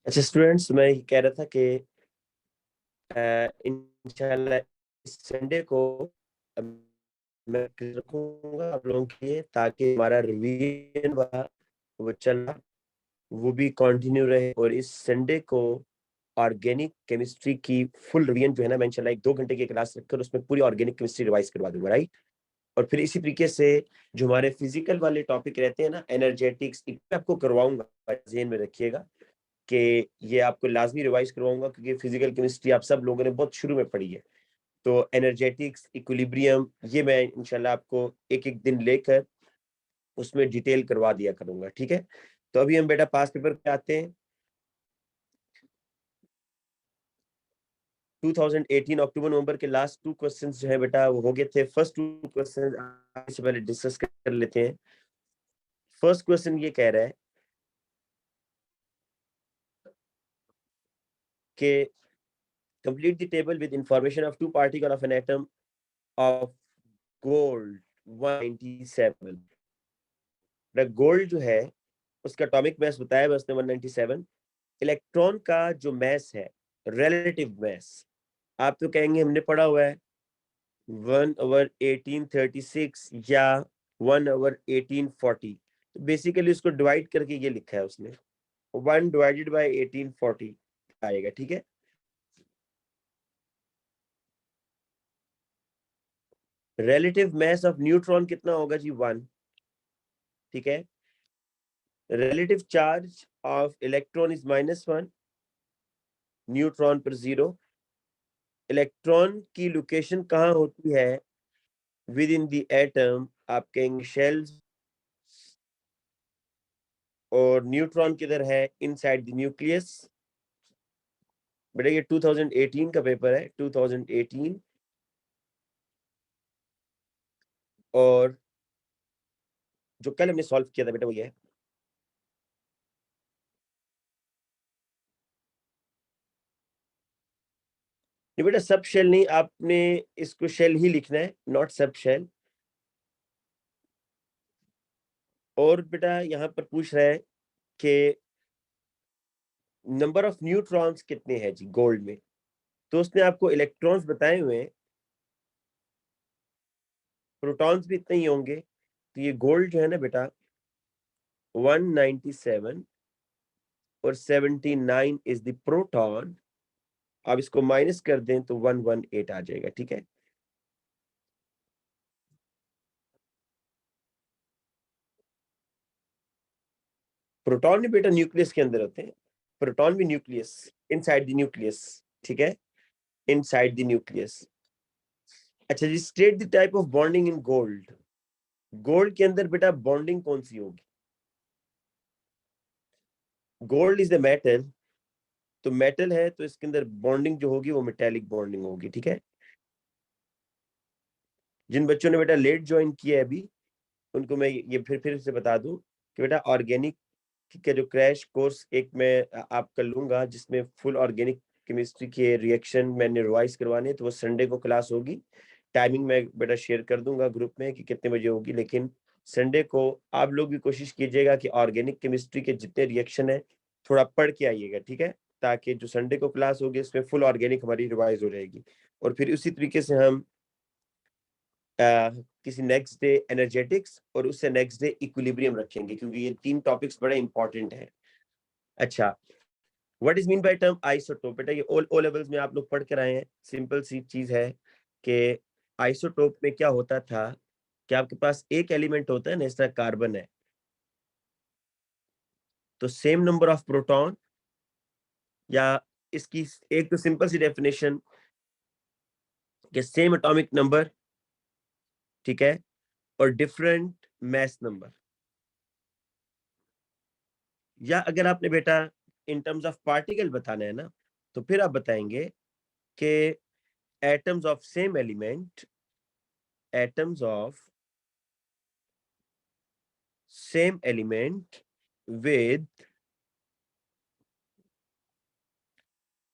अच्छा स्टूडेंट्स, मैं ये कह रहा था कि इंशाल्लाह इस संडे को मैं रखूंगा आप लोगों के लिए, ताकि हमारा रिवीजन वो चल रहा वो भी कंटिन्यू रहे। और इस संडे को ऑर्गेनिक केमिस्ट्री की फुल रिवीजन जो है ना, मैं इंशाल्लाह 1-2 घंटे की क्लास रखकर उसमें पूरी ऑर्गेनिक केमिस्ट्री रिवाइज करवा दूंगा, राइट। और फिर इसी तरीके से जो हमारे फिजिकल वाले टॉपिक रहते हैं ना, एनर्जेटिक्स, आपको करवाऊंगा, ध्यान में रखिएगा कि ये आपको लाजमी रिवाइज करवाऊंगा, क्योंकि फिजिकल केमिस्ट्री आप सब लोगों ने बहुत शुरू में पढ़ी है। तो एनर्जेटिक्स, इक्विलिब्रियम, ये मैं इंशाल्लाह आपको एक एक दिन लेकर उसमें डिटेल करवा दिया करूंगा, ठीक है। तो अभी हम बेटा पास पेपर पे आते हैं। 2018 अक्टूबर नवंबर के लास्ट 2 क्वेश्चंस जो है बेटा वो हो गए थे। फर्स्ट 2 क्वेश्चंस से पहले डिस्कस कर लेते हैं। फर्स्ट क्वेश्चन ये कह रहा है कि complete the table with information of 2 particle of an atom of gold 197। Gold जो है उसका एटॉमिक मास बताया है उसने 197। इलेक्ट्रॉन का जो मास है, रिलेटिव मास, आप तो कहेंगे हमने पढ़ा हुआ है 1/1836 या 1/1840। तो बेसिकली उसको डिवाइड करके ये लिखा है उसने 1/1840 आएगा, ठीक है। रिलेटिव मास ऑफ न्यूट्रॉन कितना होगा जी? 1, ठीक है। Relative charge of electron is -1, neutron पर 0। इलेक्ट्रॉन की लोकेशन कहाँ होती है विद इन द एटम? आप कहेंगे शेल्स। और न्यूट्रॉन किधर है? Inside the nucleus. बेटा ये 2018 का पेपर है, 2018। और जो कल हमने सॉल्व किया था बेटा वो ये है। नहीं बेटा सब शेल नहीं, आपने इसको शेल ही लिखना है, नॉट सब शेल। और बेटा यहाँ पर पूछ रहा है कि नंबर ऑफ न्यूट्रॉन्स कितने हैं जी गोल्ड में। तो उसने आपको इलेक्ट्रॉन्स बताए हुए हैं, प्रोटॉन्स भी इतने ही होंगे। तो ये गोल्ड जो है ना बेटा 197 और 79 इज द प्रोटॉन। आप इसको माइनस कर दें तो 118 आ जाएगा, ठीक है। प्रोटॉन भी बेटा न्यूक्लियस के अंदर होते हैं, प्रोटॉन भी न्यूक्लियस, इनसाइड द न्यूक्लियस, ठीक है, इनसाइड द न्यूक्लियस। अच्छा जी, state the type of bonding in gold. Gold के अंदर बेटा बॉन्डिंग कौन सी होगी? गोल्ड इज द मेटल, तो मेटल है तो इसके अंदर बॉन्डिंग जो होगी वो मेटेलिक बॉन्डिंग होगी, ठीक है। जिन बच्चों ने बेटा लेट ज्वाइन किया है अभी, उनको मैं ये फिर से बता दूं कि बेटा ऑर्गेनिक का जो क्रैश कोर्स एक मैं आपका लूंगा, जिसमें फुल ऑर्गेनिक केमिस्ट्री के रिएक्शन मैंने रिवाइज करवाने, तो वो संडे को क्लास होगी। टाइमिंग मैं बेटा शेयर कर दूंगा ग्रुप में कि कितने बजे होगी। लेकिन संडे को आप लोग भी कोशिश कीजिएगा कि ऑर्गेनिक केमिस्ट्री के जितने रिएक्शन है थोड़ा पढ़ के आइएगा, ठीक है, ताकि जो संडे को क्लास होगी इसमें फुल ऑर्गेनिक हमारी रिवाइज हो जाएगी। और फिर उसी तरीके से हम किसी नेक्स्ट डे एनर्जेटिक्स और उससे नेक्स्ट डे इक्विलिब्रियम रखेंगे, क्योंकि ये 3 टॉपिक्स बड़े इंपॉर्टेंट हैं। अच्छा, what is mean by term isotope? बेटा ये ओ लेवल्स में आप लोग पढ़ कर आए हैं, सिंपल सी चीज है कि आइसोटोप में क्या होता था कि आपके पास एक एलिमेंट होता है ना, इस तरह कार्बन है, तो सेम नंबर ऑफ प्रोटॉन, या इसकी एक तो सिंपल सी डेफिनेशन कि सेम एटॉमिक नंबर, ठीक है, और डिफरेंट मास नंबर। या अगर आपने बेटा इन टर्म्स ऑफ पार्टिकल बताना है ना, तो फिर आप बताएंगे कि atoms of same element, atoms of same element with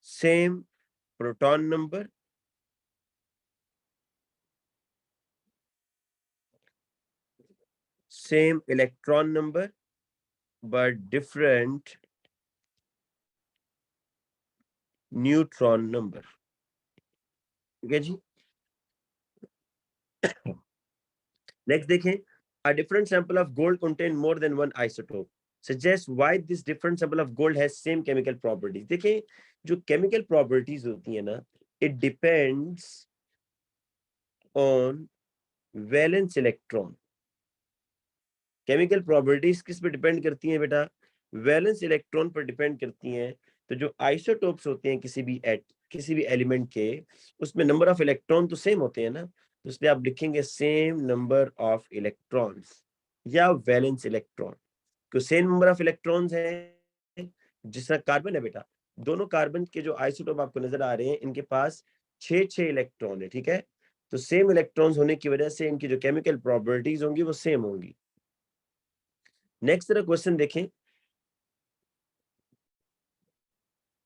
same proton number, same electron number, but different neutron number. ठीक है जी। नेक्स्ट देखें, a different sample of gold contain more than one isotope suggest why this different sample of gold has same chemical properties। देखें, जो chemical properties होती है ना, it depends on valence electron। Chemical properties किस पे depend करती हैं बेटा? वैलेंस इलेक्ट्रॉन पर डिपेंड करती हैं। तो जो आइसोटोप्स होते हैं किसी भी एलिमेंट के, उसमें नंबर ऑफ इलेक्ट्रॉन तो सेम होते हैं ना, तो इसलिए आप लिखेंगे सेम नंबर ऑफ इलेक्ट्रॉन्स या वैलेंस इलेक्ट्रॉन। तो सेम नंबर ऑफ इलेक्ट्रॉन्स है, जिसका कार्बन है बेटा, दोनों कार्बन के जो आइसोटोप आपको नजर आ रहे हैं, इनके पास 6 इलेक्ट्रॉन है। ठीक है, तो सेम इलेक्ट्रॉन्स होने की वजह से इनकी जो केमिकल प्रॉपर्टीज होंगी वो सेम होंगी। नेक्स्ट तरह क्वेश्चन देखें,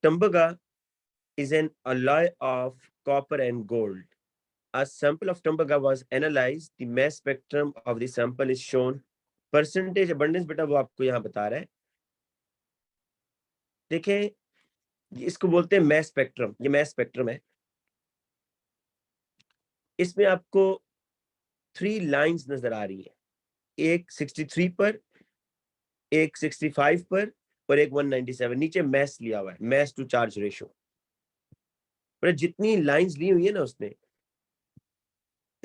टम्बगा is an alloy of copper and gold. A sample of Tembaga was analyzed. The mass spectrum of the sample is shown. Percentage abundance बेटा वो आपको यहाँ बता रहा है। देखें, इसको बोलते हैं मैस स्पेक्ट्रम। ये मैस स्पेक्ट्रम है। इसमें आपको 3 लाइंस नजर आ रही है, एक 63 पर, एक 65 पर और एक 197। नीचे मैस लिया हुआ है, मैस टू चार्ज रेशो। पर जितनी लाइंस ली हुई है ना उसने,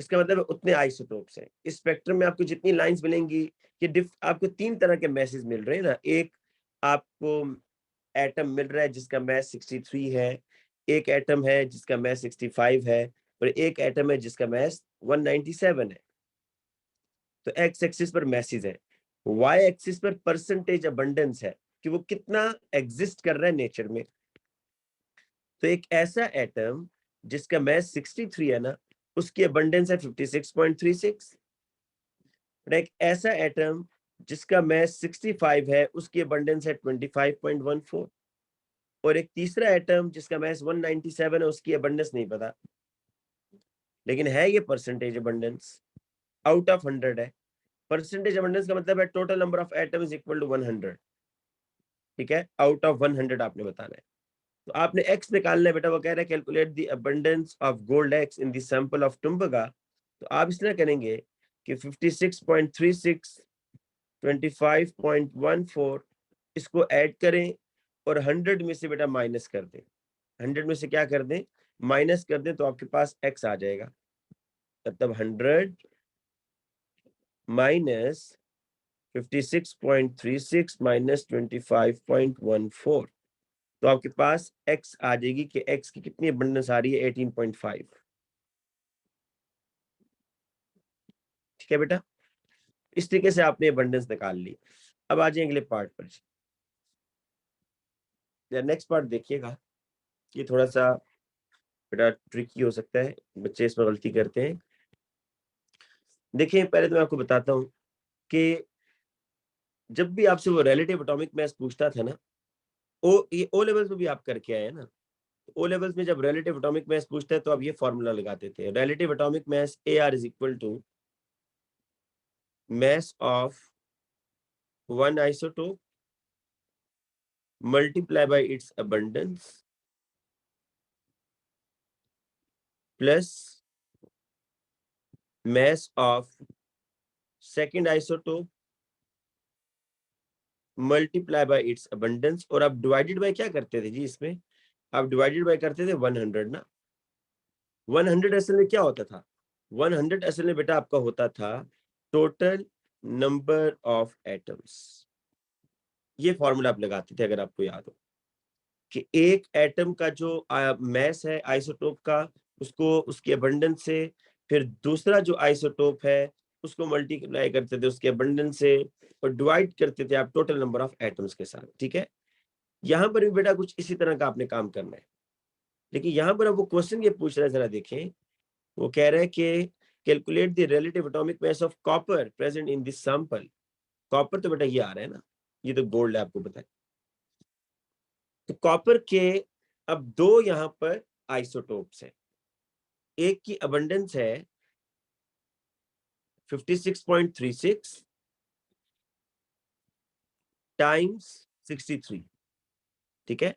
इसका मतलब उतने आइसोटोप्स हैं। इस स्पेक्ट्रम में आपको जितनी लाइंस मिलेंगी, ये आपको 3 तरह के मैसेज मिल रहे हैं ना। एक आपको एटम मिल रहा है जिसका मैस 63 है, एक एटम है जिसका मैस 65 है और एक एटम है जिसका मैस 197 है। तो एक्स एक्सिस पर मैसेज है, वाई एक्सिस पर परसेंटेज अबंडेंस है कि वो कितना एग्जिस्ट कर रहा है नेचर में। तो एक ऐसा एटम जिसका मैस 63 है ना, उसकी अबंडेंस है 56.36। एक ऐसा एटम जिसका मैस 65 है, उसकी अबंडेंस है 25.14। और एक तीसरा एटम जिसका मैस 197 है, उसकी अबंडेंस नहीं पता, लेकिन है ये परसेंटेज अबंडेंस आउट ऑफ 100 है। परसेंटेज अबंडेंस का मतलब है total number of atom is equal to 100। ठीक है, आउट ऑफ 100 आपने बताना है। तो आपने एक्स निकालना है बेटा। वो कह रहा है calculate the abundance of gold X in the sample of tumbaga. तो आप इस तरह करेंगे कि 56.36 25.14 इसको ऐड करें और 100 में से बेटा माइनस कर दें। 100 में से क्या कर दें? माइनस कर दें, तो आपके पास x आ जाएगा। मतलब 100 माइनस 56.36 माइनस 25.14, तो आपके पास x आ जाएगी कि x की कितनी अबंडेंस आ रही है? 18.5। ठीक है बेटा, इस तरीके से आपने अबंडेंस निकाल ली। अब आ जाए अगले पार्ट पर। नेक्स्ट पार्ट देखिएगा, ये थोड़ा सा बेटा ट्रिकी हो सकता है, बच्चे इसमें गलती करते हैं। देखिए, पहले तो मैं आपको बताता हूं कि जब भी आपसे वो रिलेटिव एटॉमिक मास पूछता था ना, ये ओ लेवल्स में भी आप करके आए हैं ना। ओ लेवल्स में जब रिलेटिव एटॉमिक मास पूछता है तो आप ये फॉर्मूला लगाते थे, relative atomic mass AR is equal to mass of one isotope multiply by its abundance plus mass of second isotope multiply by it's abundance. और आप डिवाइडेड बाय क्या करते थे जी? इसमें आप डिवाइडेड बाय करते थे 100 ना। 100 असल में क्या होता था? 100 असल में बेटा आपका होता था टोटल नंबर ऑफ एटम्स। ये फॉर्मूला आप लगाते थे अगर आपको याद हो, कि एक एटम का जो मैस है आइसोटोप का, उसको उसकी अबंडेंस से, फिर दूसरा जो आइसोटोप है उसको मल्टीप्लाई करते थे उसके अबंडेंस से और डिवाइड करते थे आप टोटल नंबर ऑफ एटम्स के साथ। ठीक है, यहां पर भी बेटा कुछ इसी तरह का आपने काम करना है। लेकिन यहाँ पर अब वो क्वेश्चन ये पूछ रहा है, जरा देखें। वो कह रहा है कि calculate the relative atomic mass of copper present in this sample. Copper तो बेटा ये आ रहा है ना, ये तो गोल्ड है, आपको पता है। तो कॉपर के अब 2 यहाँ पर आइसोटोप्स हैं। एक की अबंडेंस है 56.36 टाइम्स 63। ठीक है,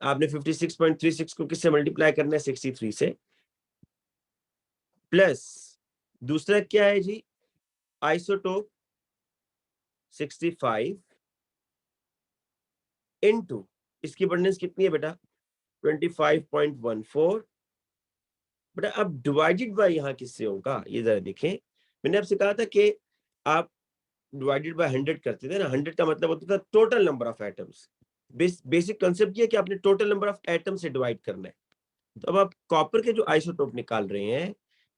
आपने 56.36 को किससे मल्टीप्लाई करना है? 63 से, प्लस दूसरा क्या है जी? आइसोटोप 65 इनटू इसकी अबंडेंस कितनी है बेटा? 25.14। बेटा अब डिवाइडेड बाय यहाँ किससे होगा? ये जरा देखें, मैंने आपसे कहा था कि आप डिवाइडेड बाय 100 करते थे ना। 100 का मतलब होता था total number of atoms. Basic concept ये कि आपने टोटल नंबर ऑफ एटम से डिवाइड करना है। तो अब आप कॉपर के जो आइसोटोप निकाल रहे हैं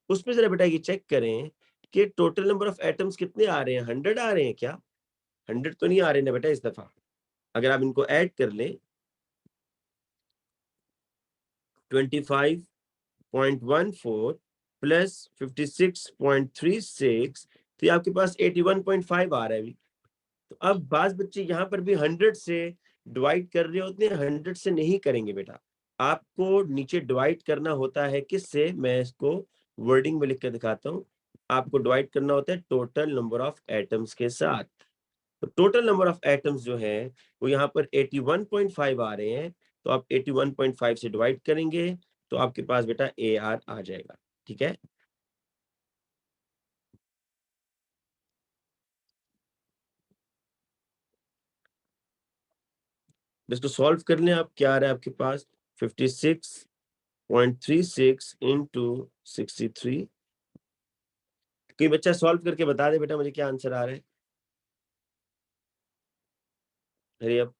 उसमें जरा बेटा ये चेक करें कि टोटल नंबर ऑफ एटम्स कितने आ रहे हैं? 100 आ रहे हैं क्या? 100 तो नहीं आ रहे ना बेटा इस दफा। अगर आप इनको ऐड कर लें 25.14 प्लस 56.36, तो ये आपके पास 81.5 आ रहा है अभी। तो अब बाज बच्चे यहाँ पर भी 100 से डिवाइड कर रहे होते हैं, 100 से नहीं करेंगे बेटा। आपको नीचे डिवाइड करना होता है किससे? मैं इसको वर्डिंग में लिख कर दिखाता हूँ। आपको डिवाइड करना होता है टोटल नंबर ऑफ एटम्स के साथ। तो टोटल नंबर ऑफ एटम्स जो है वो यहाँ पर 81.5 आ रहे हैं, तो आप 81.5 से डिवाइड करेंगे तो आपके पास बेटा AR आ जाएगा। ठीक है, इसको सॉल्व कर लें आप। क्या आ रहा है आपके पास? 56.36 इंटू 63। कोई बच्चा सॉल्व करके बता दे बेटा मुझे क्या आंसर आ रहा है। अरे अब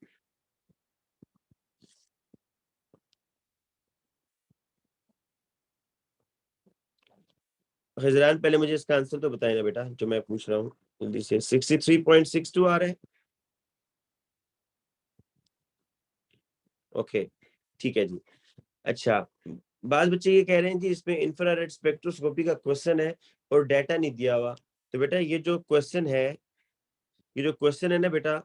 खजरान पहले मुझे इसका आंसर तो बताए ना बेटा जो मैं पूछ रहा हूँ जल्दी से। 63.62 आ रहा है। ओके ठीक है जी। अच्छा, बाद बच्चे ये कह रहे हैं जी इसमें इंफ्रारेड स्पेक्ट्रोस्कोपी का क्वेश्चन है और डाटा नहीं दिया हुआ। तो बेटा ये जो क्वेश्चन है, ये जो क्वेश्चन है ना बेटा,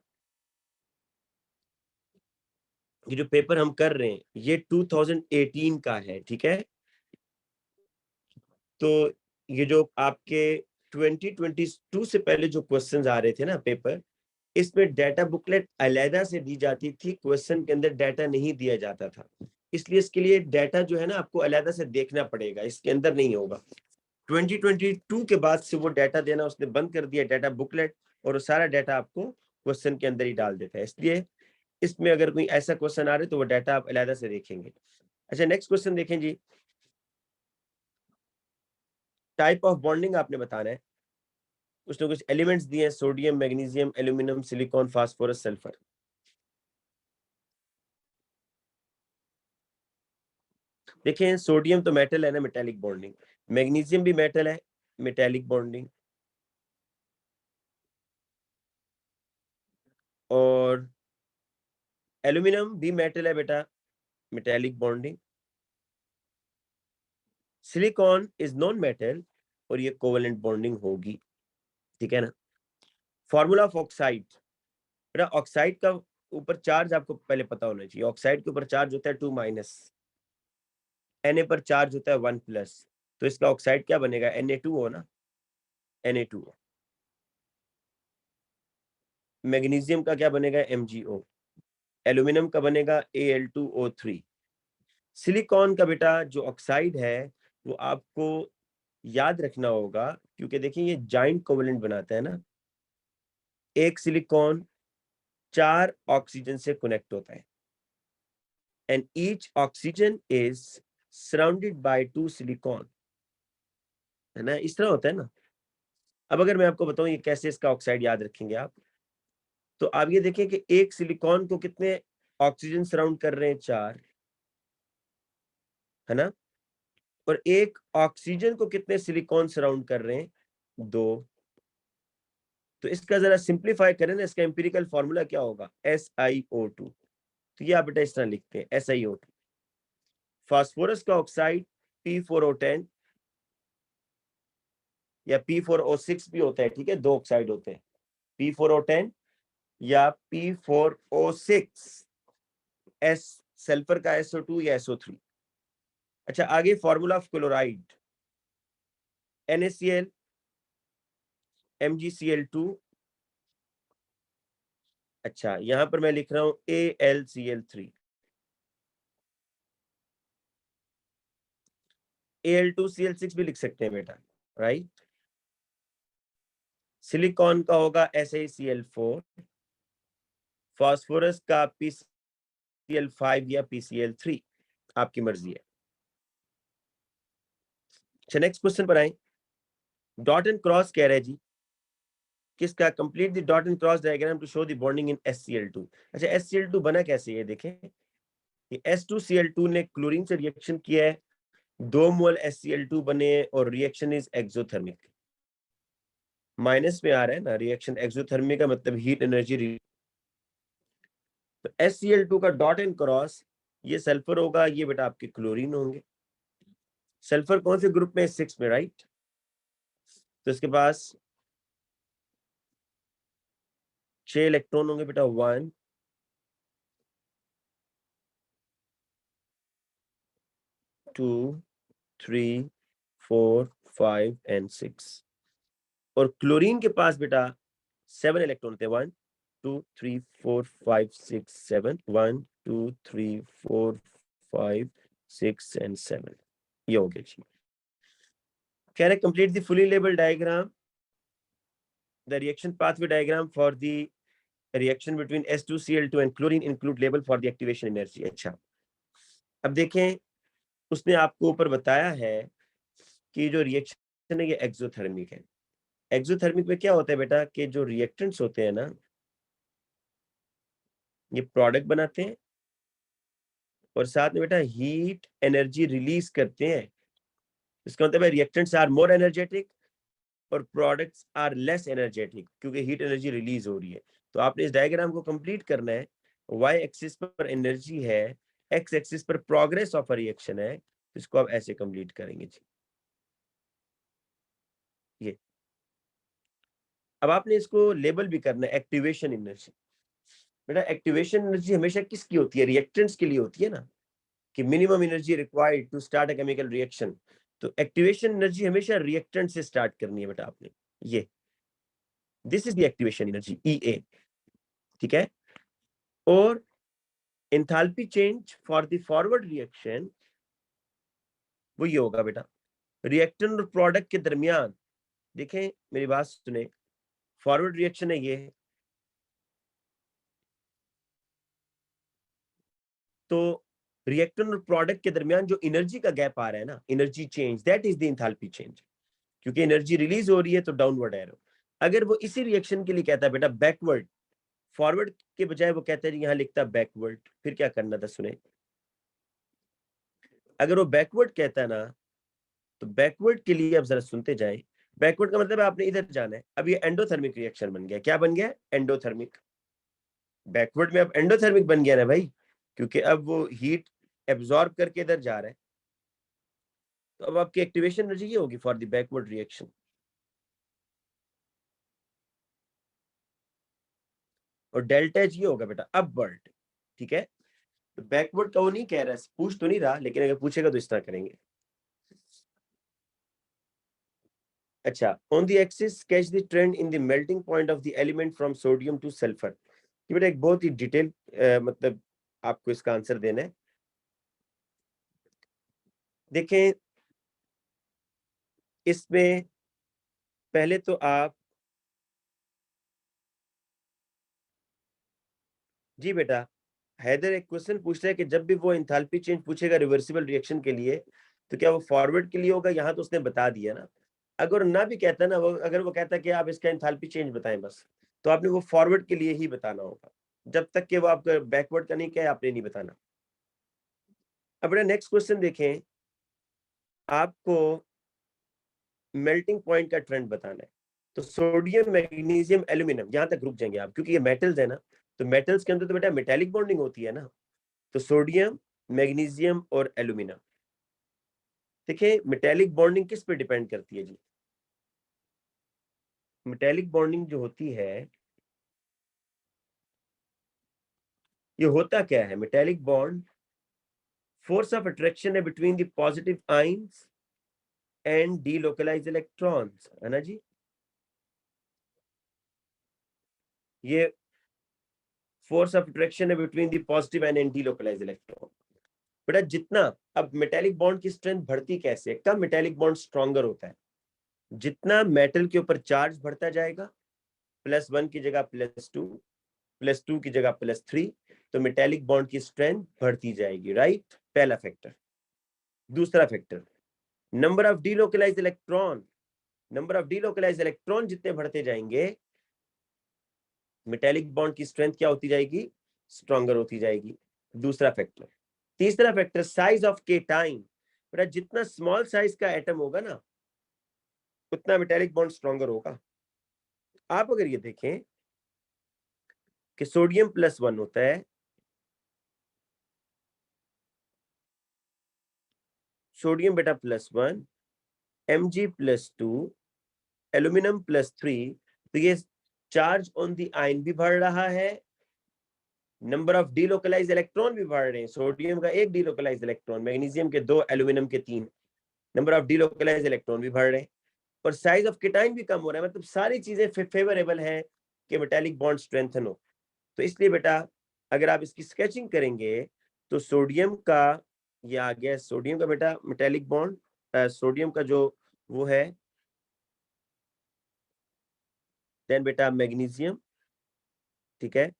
ये जो पेपर हम कर रहे हैं ये 2018 का है। ठीक है, तो ये जो आपके 2022 से पहले जो क्वेश्चंस आ रहे थे ना पेपर, इसमें डाटा बुकलेट अलहदा से दी जाती थी, क्वेश्चन के अंदर डाटा नहीं दिया जाता था। इसलिए इसके लिए डाटा जो है ना आपको अलहदा से देखना पड़ेगा, इसके अंदर नहीं होगा। 2022 के बाद से वो डाटा देना उसने बंद कर दिया, डाटा बुकलेट, और वो सारा डाटा आपको क्वेश्चन के अंदर ही डाल देता है। इसलिए इसमें अगर कोई ऐसा क्वेश्चन आ रहा है तो वो डाटा आप अलहदा से देखेंगे। अच्छा नेक्स्ट क्वेश्चन देखें जी। टाइप ऑफ बॉन्डिंग आपने बताना है। कुछ ना कुछ एलिमेंट्स दिए हैं, sodium, magnesium, aluminium, silicon, phosphorus, sulphur. देखें सोडियम तो मेटल है ना, मेटेलिक बॉन्डिंग। मैग्नीशियम भी मेटल है, मेटेलिक बॉन्डिंग। और एल्यूमिनियम भी मेटल है बेटा, metallic bonding. Silicon is non metal और ये कोवेलेंट बॉन्डिंग होगी। ठीक है ना। फॉर्मूला ऑफ ऑक्साइड, बेटा ऑक्साइड का ऊपर चार्ज आपको पहले पता होना चाहिए। ऑक्साइड के ऊपर चार्ज होता है 2-, Na पर चार्ज होता है 1+। तो इसका ऑक्साइड क्या बनेगा? Na2 हो ना, Na2। मैग्नीशियम का क्या बनेगा? MgO। एल्यूमिनियम का बनेगा Al2O3। सिलिकॉन का बेटा जो ऑक्साइड है वो आपको याद रखना होगा, क्योंकि देखिए ये जॉइंट कोवेलेंट बनाता है ना। एक सिलिकॉन 4 ऑक्सीजन से कनेक्ट होता है, and each oxygen is surrounded by 2 silicon, है ना, इस तरह होता है ना। अब अगर मैं आपको बताऊं ये कैसे इसका ऑक्साइड याद रखेंगे आप, तो आप ये देखें कि एक सिलिकॉन को कितने ऑक्सीजन सराउंड कर रहे हैं? 4, है ना। और एक ऑक्सीजन को कितने सिलिकॉन सराउंड कर रहे हैं? 2। तो इसका जरा सिंप्लीफाई करें ना, इसका एम्पिरिकल फॉर्मूला क्या होगा? SiO2। तो ये आप बेटा इस तरह लिखते हैं SiO2। फास्फोरस का ऑक्साइड P4O10 या P4O6 भी होता है। ठीक है, 2 ऑक्साइड होते हैं, P4O10 या P4O6। एस सल्फर का SO2 या SO3। अच्छा आगे formula of chloride NaCl, MgCl2। अच्छा यहां पर मैं लिख रहा हूं AlCl3। Al2Cl6 भी लिख सकते हैं बेटा, राइट। सिलिकॉन का होगा SaCl4, फास्फोरस का PCl5 या PCl3, आपकी मर्जी है। अच्छा, नेक्स्ट क्वेश्चन पर आए। डॉट एंड क्रॉस कह रहे हैं जी, किसका? Complete the dot and cross diagram to show the bonding in HCl2। अच्छा, HCl2 बना कैसे है? देखें, ये H2Cl2 ने क्लोरीन से रिएक्शन किया है, 2 मोल HCl2 बने और रिएक्शन इज एक्सोथर्मिक। माइनस में आ रहा है ना, रिएक्शन एक्सोथर्मिक का मतलब हीट एनर्जी। तो HCl2 का डॉट एंड क्रॉस, ये सल्फर होगा, ये बेटा आपके क्लोरीन होंगे। सल्फर कौन से ग्रुप में? 6 में, राइट। तो इसके पास 6 इलेक्ट्रॉन होंगे बेटा, 1 2 3 4 5 एंड 6। और क्लोरीन के पास बेटा 7 इलेक्ट्रॉन थे, 1 2 3 4 5 6 7, 1 2 3 4 5 6 एंड 7। ये हो गया जी। कह रहे complete the fully label diagram, the reaction pathway diagram for the reaction between H2Cl2 and chlorine include label for the activation energy. अच्छा, अब देखें, उसने आपको ऊपर बताया है कि जो रिएक्शन है ये एक्सोथर्मिक है। एक्सोथर्मिक में क्या होता है बेटा, कि जो रिएक्टेंट्स होते हैं ना, ये प्रोडक्ट बनाते हैं और साथ में बेटा हीट एनर्जी रिलीज करते हैं। इसका मतलब है रिएक्टेंट्स आर मोर एनर्जेटिक और प्रोडक्ट्स आर लेस एनर्जेटिक, क्योंकि हीट एनर्जी रिलीज हो रही है। तो आपने इस डायग्राम को कंप्लीट करना है। वाई एक्सिस पर एनर्जी है, एक्स एक्सिस पर प्रोग्रेस ऑफ अ रिएक्शन है, तो इसको आप ऐसे कंप्लीट करेंगे जी। ये अब आपने इसको लेबल भी करना है, एक्टिवेशन एनर्जी। बेटा एक्टिवेशन एनर्जी हमेशा किसकी होती है? रिएक्टेंट्स के लिए होती है ना, कि minimum energy required to start a chemical reaction. तो एक्टिवेशन एनर्जी हमेशा रिएक्टेंट से स्टार्ट करनी है बेटा आपने। ये this is the activation energy, EA, ठीक है। और enthalpy change for the forward reaction वो ये होगा बेटा, रिएक्टेंट और प्रोडक्ट के दरमियान, देखें मेरी बात सुने, फॉरवर्ड रिएक्शन है ये, तो रिएक्टेंट और प्रोडक्ट के दरमियान जो एनर्जी का गैप आ रहा है ना, energy change, that is the enthalpy change. क्योंकि एनर्जी रिलीज हो रही है तो डाउनवर्ड एरो। अगर वो इसी रिएक्शन के लिए कहता है बेटा बैकवर्ड, फॉरवर्ड के बजाय वो कहता है यहाँ लिखता है बैकवर्ड, फिर क्या करना था सुने। अगर वो बैकवर्ड कहता है ना, तो बैकवर्ड के लिए अब जरा सुनते जाए। बैकवर्ड का मतलब है आपने इधर जाना है। अब ये एंडोथर्मिक रिएक्शन बन गया। क्या बन गया? एंडोथर्मिक। बैकवर्ड में अब एंडोथर्मिक बन गया ना भाई, क्योंकि अब वो हीट एब्जॉर्ब करके इधर जा रहा है। तो अब आपकी एक्टिवेशन एनर्जी ये होगी फॉर द बैकवर्ड रिएक्शन। और डेल्टा एच ये होगा बेटा अपवर्ड, ठीक है। तो बैकवर्ड का वो नहीं कह रहा है, पूछ तो नहीं रहा, लेकिन अगर पूछेगा तो इस तरह करेंगे। अच्छा, on the axis sketch the trend in the melting point of the element from sodium two sulphur. ये बेटा एक बहुत ही डिटेल मतलब आपको इसका आंसर देना है। देखें, इसमें पहले तो आप, जी बेटा, हैदर एक क्वेश्चन पूछ रहा है कि जब भी वो एंथैल्पी चेंज पूछेगा रिवर्सिबल रिएक्शन के लिए, तो क्या वो फॉरवर्ड के लिए होगा? यहाँ तो उसने बता दिया ना। अगर ना भी कहता ना, वो अगर वो कहता कि आप इसका एंथैल्पी चेंज बताएं बस, तो आपने वो फॉरवर्ड के लिए ही बताना होगा। जब तक कि वो आपका बैकवर्ड का नहीं कहे, आपने नहीं बताना। अब बेटा नेक्स्ट क्वेश्चन देखें, आपको मेल्टिंग पॉइंट का ट्रेंड बताना है। तो सोडियम, मैग्नीशियम, एल्यूमिनियम, यहां तक रुक जाएंगे आप, क्योंकि ये मेटल्स है ना। तो मेटल्स के अंदर तो बेटा मेटेलिक बॉन्डिंग होती है ना। तो सोडियम, मैग्नीशियम और एल्यूमिनियम, देखिए मेटेलिक बॉन्डिंग किस पे डिपेंड करती है जी? मेटेलिक बॉन्डिंग जो होती है, ये होता क्या है? Metallic bond force of attraction है between the positive ions and delocalize electrons, है ना जी। ये फोर्स ऑफ अट्रैक्शन है between the positive and delocalize electron. बेटा जितना, अब मेटेलिक बॉन्ड की स्ट्रेंथ बढ़ती कैसे, कब मेटेलिक बॉन्ड स्ट्रॉन्गर होता है, जितना मेटल के ऊपर चार्ज बढ़ता जाएगा, +1 की जगह +2, +2 की जगह +3, तो मेटेलिक बॉन्ड की स्ट्रेंथ बढ़ती जाएगी, राइट, पहला फैक्टर। दूसरा factor, number of delocalise electron, number of delocalise electron जितने बढ़ते जाएंगे, मेटेलिक बॉन्ड की स्ट्रेंथ क्या होती जाएगी, स्ट्रॉन्गर होती जाएगी, दूसरा फैक्टर। तीसरा फैक्टर, साइज ऑफ केटाइन, बेटा जितना स्मॉल साइज का एटम होगा ना, उतना मेटेलिक बॉन्ड स्ट्रॉन्गर होगा। आप अगर ये देखें कि सोडियम +1 होता है, सोडियम बेटा +1, Mg+2, एल्यूमिनियम +3, तो ये चार्ज ऑन द आयन भी बढ़ रहा है, नंबर ऑफ डीलोकलाइज इलेक्ट्रॉन भी बढ़ रहे हैं, सोडियम का 1 डीलोकलाइज इलेक्ट्रॉन, मैग्नीशियम के 2, एल्यूमिनियम के 3, नंबर ऑफ डीलोकलाइज इलेक्ट्रॉन भी बढ़ रहे हैं, और साइज ऑफ केटाइन भी कम हो रहा है, मतलब सारी चीजें फेवरेबल है कि मेटालिक बॉन्ड स्ट्रेंथन हो। तो इसलिए बेटा अगर आप इसकी स्केचिंग करेंगे तो सोडियम का, ये आ गया सोडियम का बेटा मेटालिक बॉन्ड, सोडियम का जो वो है, देन बेटा मैग्नीशियम, ठीक है,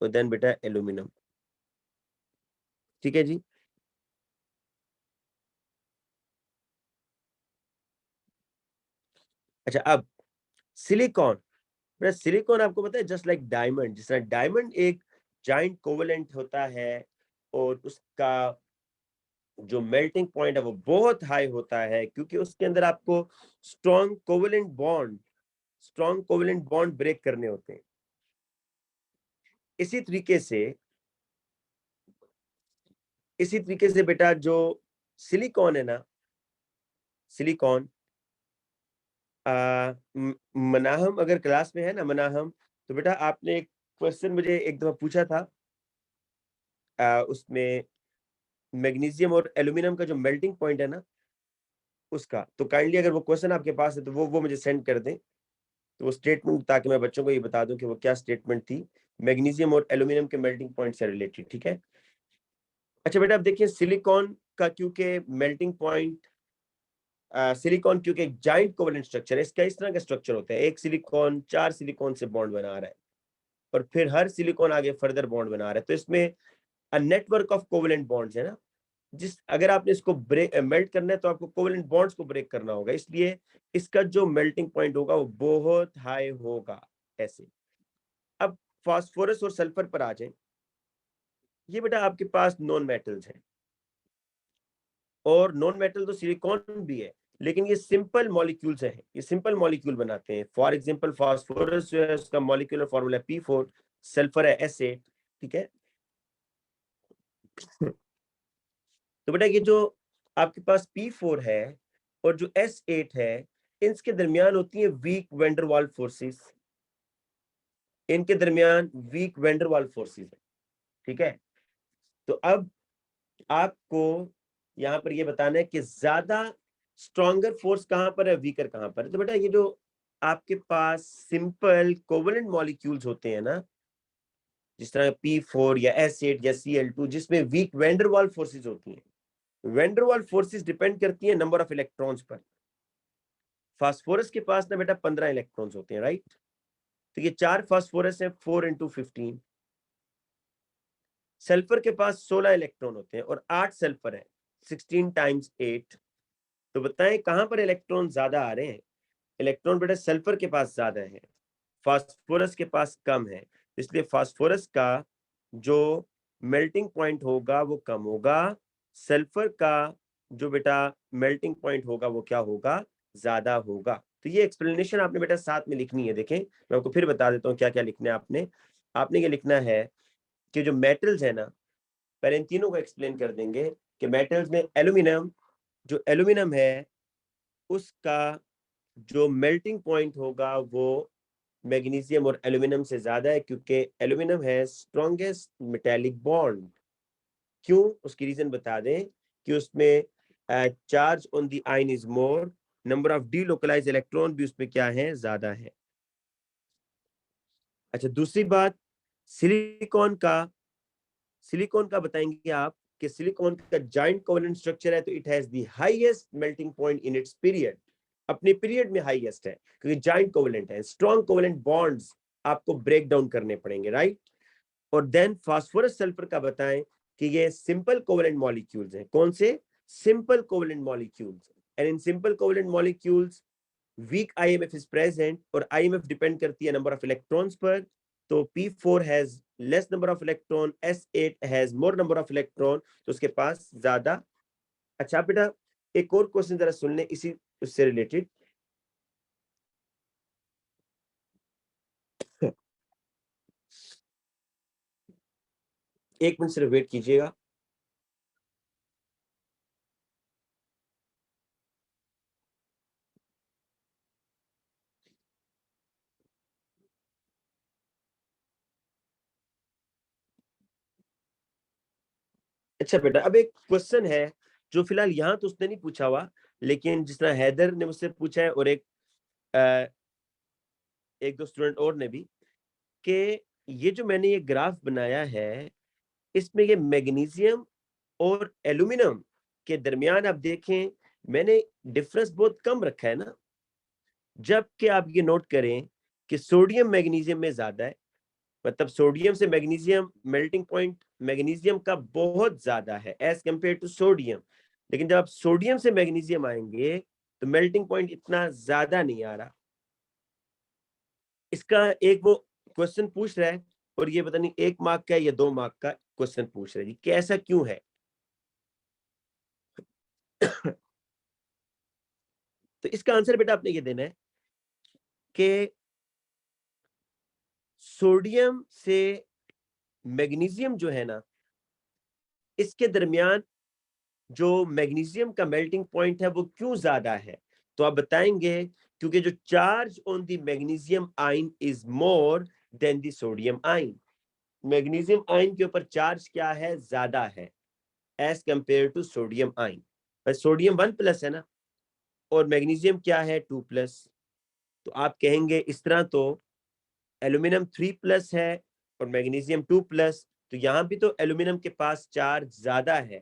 और देन बेटा एल्यूमिनियम, ठीक है जी। अच्छा, अब सिलिकॉन, बेटा सिलिकॉन आपको पता है जस्ट लाइक डायमंड, जिस तरह डायमंड एक जाइंट कोवेलेंट होता है और उसका जो मेल्टिंग पॉइंट है वो बहुत हाई होता है, क्योंकि उसके अंदर आपको strong covalent bond, strong covalent bond break करने होते हैं। इसी तरीके से, इसी तरीके से बेटा जो सिलिकॉन है ना, सिलिकॉन, मनाहम अगर क्लास में है ना, मनाहम, तो बेटा आपने एक क्वेश्चन मुझे एक दफा पूछा था, उसमें मैग्नीशियम और एल्यूमिनियम का जो मेल्टिंग पॉइंट है ना उसका, तो काइंडली अगर वो क्वेश्चन आपके पास है तो वो मुझे सेंड कर दें, तो वो स्टेटमेंट, ताकि मैं बच्चों को ये बता दूं कि वो क्या स्टेटमेंट थी मैग्नीशियम और एल्यूमिनियम के मेल्टिंग पॉइंट से रिलेटेड, ठीक है। अच्छा बेटा अब देखिए सिलिकॉन का, क्योंकि मेल्टिंग पॉइंट, सिलिकॉन क्योंकि एक जाइंट कोवेलेंट स्ट्रक्चर है, इसका इस तरह का स्ट्रक्चर होता है, एक सिलिकॉन 4 सिलिकॉन से बॉन्ड बना रहा है और फिर हर सिलिकॉन आगे फर्दर बॉन्ड बना रहा है, तो इसमें नेटवर्क ऑफ कोवेलेंट बॉन्ड्स है ना, जिस अगर आपने इसको ब्रेक मेल्ट करना है तो आपको कोवेलेंट बॉन्ड्स को ब्रेक करना होगा, इसलिए इसका जो मेल्टिंग पॉइंट होगा वो बहुत हाई होगा ऐसे। अब फास्फोरस और सल्फर पर आ जाए, ये बेटा आपके पास नॉन मेटल्स हैं, और नॉन मेटल तो सिलिकॉन भी है, लेकिन ये सिंपल मॉलिक्यूल्स हैं, ये सिंपल मॉलिक्यूल बनाते हैं। फॉर एग्जांपल फास्फोरस जो है उसका मॉलिक्यूलर फॉर्मूला P4, सल्फर है SA, ठीक है। तो बेटा ये जो आपके पास P4 है और जो S8 है, इनके दरमियान होती है वीक वेंडरवाल फोर्सेस, इनके दरमियान वीक वेंडरवाल फोर्सेस है, ठीक है। तो अब आपको यहाँ पर ये बताना है कि ज्यादा स्ट्रॉन्गर फोर्स कहां पर है, वीकर कहां पर है। तो बेटा ये जो आपके पास सिंपल कोवेलेंट मॉलिक्यूल्स होते हैं ना, जिस तरह P4 या S8 या Cl2, जिसमें वीक वेंडरवाल फोर्सेस होती हैं, वेंडरवाल फोर्सेस डिपेंड करती है नंबर ऑफ इलेक्ट्रॉन्स पर। फास्फोरस के पास ना बेटा 15 इलेक्ट्रॉन्स होते हैं, राइट, तो ये 4 फास्फोरस है, 4 × 15। सल्फर के पास 16 इलेक्ट्रॉन होते हैं और 8 सल्फर है, 16 × 8। तो बताएं कहां पर इलेक्ट्रॉन ज्यादा आ रहे हैं, इलेक्ट्रॉन बेटा सल्फर के पास ज्यादा है, फास्फोरस के पास कम है, इसलिए फास्फोरस का जो मेल्टिंग पॉइंट होगा वो कम होगा, सल्फर का जो बेटा मेल्टिंग पॉइंट होगा वो क्या होगा, ज्यादा होगा। तो ये एक्सप्लेनेशन आपने बेटा साथ में लिखनी है, देखें मैं आपको फिर बता देता हूँ क्या क्या लिखना है आपने। आपने ये लिखना है कि जो मेटल्स है ना, पहले इन तीनों को एक्सप्लेन कर देंगे कि मेटल्स में एल्यूमिनियम, जो एल्यूमिनियम है उसका जो मेल्टिंग पॉइंट होगा वो मैग्नीशियम और एल्यूमिनियम से ज्यादा है, क्योंकि एल्यूमिनियम है स्ट्रॉन्गेस्ट मेटेलिक बॉन्ड। क्यों, उसकी रीजन बता दें कि उसमें charge on the ion is more, number of delocalise electron भी उसमें क्या है, ज्यादा है। अच्छा दूसरी बात, सिलिकॉन का, सिलिकॉन का बताएंगे आप कि सिलिकॉन का जॉइंट कोवेलेंट स्ट्रक्चर है तो it has the highest melting point in its period, अपने पीरियड में हाईएस्ट है क्योंकि जॉइंट कोवेलेंट है। स्ट्रॉन्ग कोवेलेंट बॉन्ड्स आपको ब्रेक डाउन करने पड़ेंगे, राइट। और देन फास्फोरस सल्फर का बताएं कि ये सिंपल कोवेलेंट मॉलिक्यूल्स हैं। कौन से? Simple covalent molecules. And in simple covalent molecules weak IMF is present, और IMF डिपेंड करती है नंबर ऑफ इलेक्ट्रॉन्स पर। तो P4 has less number of electron, S8 has more number of electron, तो उसके पास ज्यादा। अच्छा बेटा, एक और क्वेश्चन जरा सुन लें इसी उससे रिलेटेड। एक मिनट सिर्फ वेट कीजिएगा। अच्छा बेटा, अब एक क्वेश्चन है जो फिलहाल यहाँ तो उसने नहीं पूछा हुआ, लेकिन जिस तरह हैदर ने मुझसे पूछा है और एक दो स्टूडेंट और ने भी, कि ये जो मैंने ये ग्राफ बनाया है इसमें ये मैग्नीशियम और एल्यूमिनियम के दरमियान आप देखें मैंने डिफरेंस बहुत कम रखा है ना, जबकि आप ये नोट करें कि सोडियम मैग्नीशियम में ज्यादा है। मतलब सोडियम से मैग्नीशियम मेल्टिंग पॉइंट मैग्नीशियम का बहुत ज्यादा है एज कंपेयर टू सोडियम। लेकिन जब आप सोडियम से मैग्नीशियम आएंगे तो मेल्टिंग पॉइंट इतना ज्यादा नहीं आ रहा। इसका एक वो क्वेश्चन पूछ रहा है, और ये पता नहीं 1 मार्क का या 2 मार्क का क्वेश्चन पूछ रहा है जी कि ऐसा क्यों है। तो इसका आंसर बेटा आपने ये देना है कि सोडियम से मैग्नीशियम जो है ना, इसके दरमियान जो मैग्नीशियम का मेल्टिंग पॉइंट है वो क्यों ज्यादा है। तो आप बताएंगे क्योंकि जो charge on the magnesium ion is more than the sodium ion. Magnesium ion के ऊपर चार्ज क्या है? ज्यादा है as compare to sodium ion. Sodium 1+ है ना, और मैग्नीशियम क्या है? 2+। तो आप कहेंगे इस तरह तो एल्यूमिनियम 3+ है और मैग्नीशियम 2+, तो यहां भी तो एल्यूमिनियम के पास चार्ज ज्यादा है,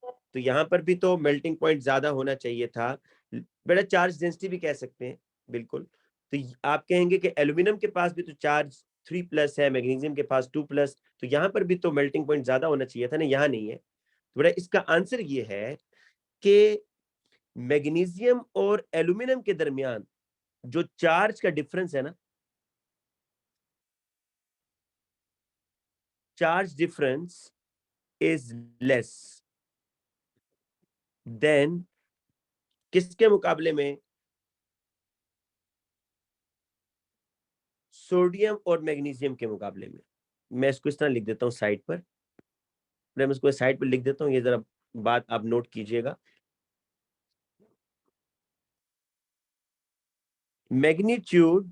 तो यहाँ पर भी तो मेल्टिंग पॉइंट ज्यादा होना चाहिए था। बेटा चार्ज डेंसिटी भी कह सकते हैं, बिल्कुल। तो आप कहेंगे कि एल्यूमिनियम के पास भी तो चार्ज 3+ है, मैग्नीशियम के पास 2+, तो यहाँ पर भी तो मेल्टिंग पॉइंट ज्यादा होना चाहिए था ना, यहाँ नहीं है। तो बेटा इसका आंसर ये है कि मैग्नीशियम और एल्यूमिनियम के दरमियान जो चार्ज का डिफरेंस है ना, charge difference is less than किसके मुकाबले में? सोडियम और मैग्नीशियम के मुकाबले में। मैं इसको इस तरह लिख देता हूँ साइड पर, मैं इसको साइड पर लिख देता हूँ, ये जरा बात आप नोट कीजिएगा। मैग्नीट्यूड,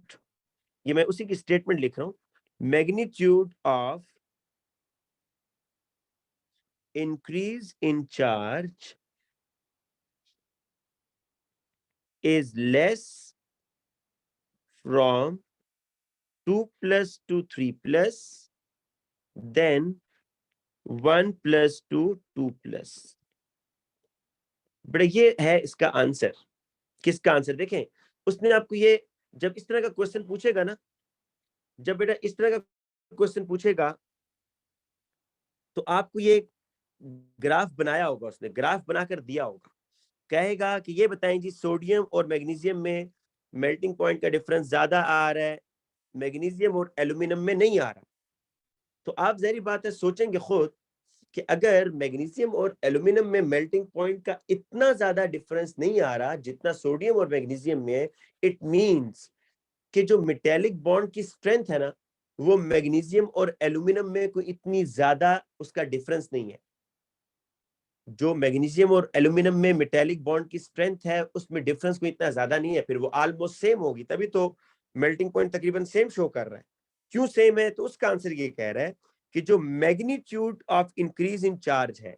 ये मैं उसी की स्टेटमेंट लिख रहा हूँ, magnitude of increase in charge is less from 2+ to 3+ than 1+ to 2+। बड़े ये है इसका आंसर। किसका आंसर? देखें उसने आपको ये जब इस तरह का क्वेश्चन पूछेगा ना, जब बेटा इस तरह का क्वेश्चन पूछेगा तो आपको ये ग्राफ बनाया होगा, उसने ग्राफ बनाकर दिया होगा, कहेगा कि ये बताएं जी सोडियम और मैग्नीशियम में मेल्टिंग पॉइंट का डिफरेंस ज्यादा आ रहा है, मैग्नीशियम और एल्यूमिनियम में नहीं आ रहा। तो आप जहरी बात है सोचेंगे खुद कि अगर मैग्नीशियम और एल्यूमिनियम में मेल्टिंग पॉइंट का इतना ज्यादा डिफरेंस नहीं आ रहा जितना सोडियम और मैग्नीशियम में, इट मींस कि जो मेटेलिक बॉन्ड की स्ट्रेंथ है ना, वो मैग्नीशियम और एल्यूमिनियम में कोई इतनी ज्यादा उसका डिफरेंस नहीं है। जो मैग्नीशियम और एल्यूमिनियम में मेटेलिक बॉन्ड की स्ट्रेंथ है उसमें डिफरेंस कोई इतना ज्यादा नहीं है, फिर वो ऑलमोस्ट सेम होगी, तभी तो मेल्टिंग पॉइंट तकरीबन सेम शो कर रहा है। क्यों सेम है? तो उसका आंसर ये कह रहा है कि जो magnitude of increase in charge है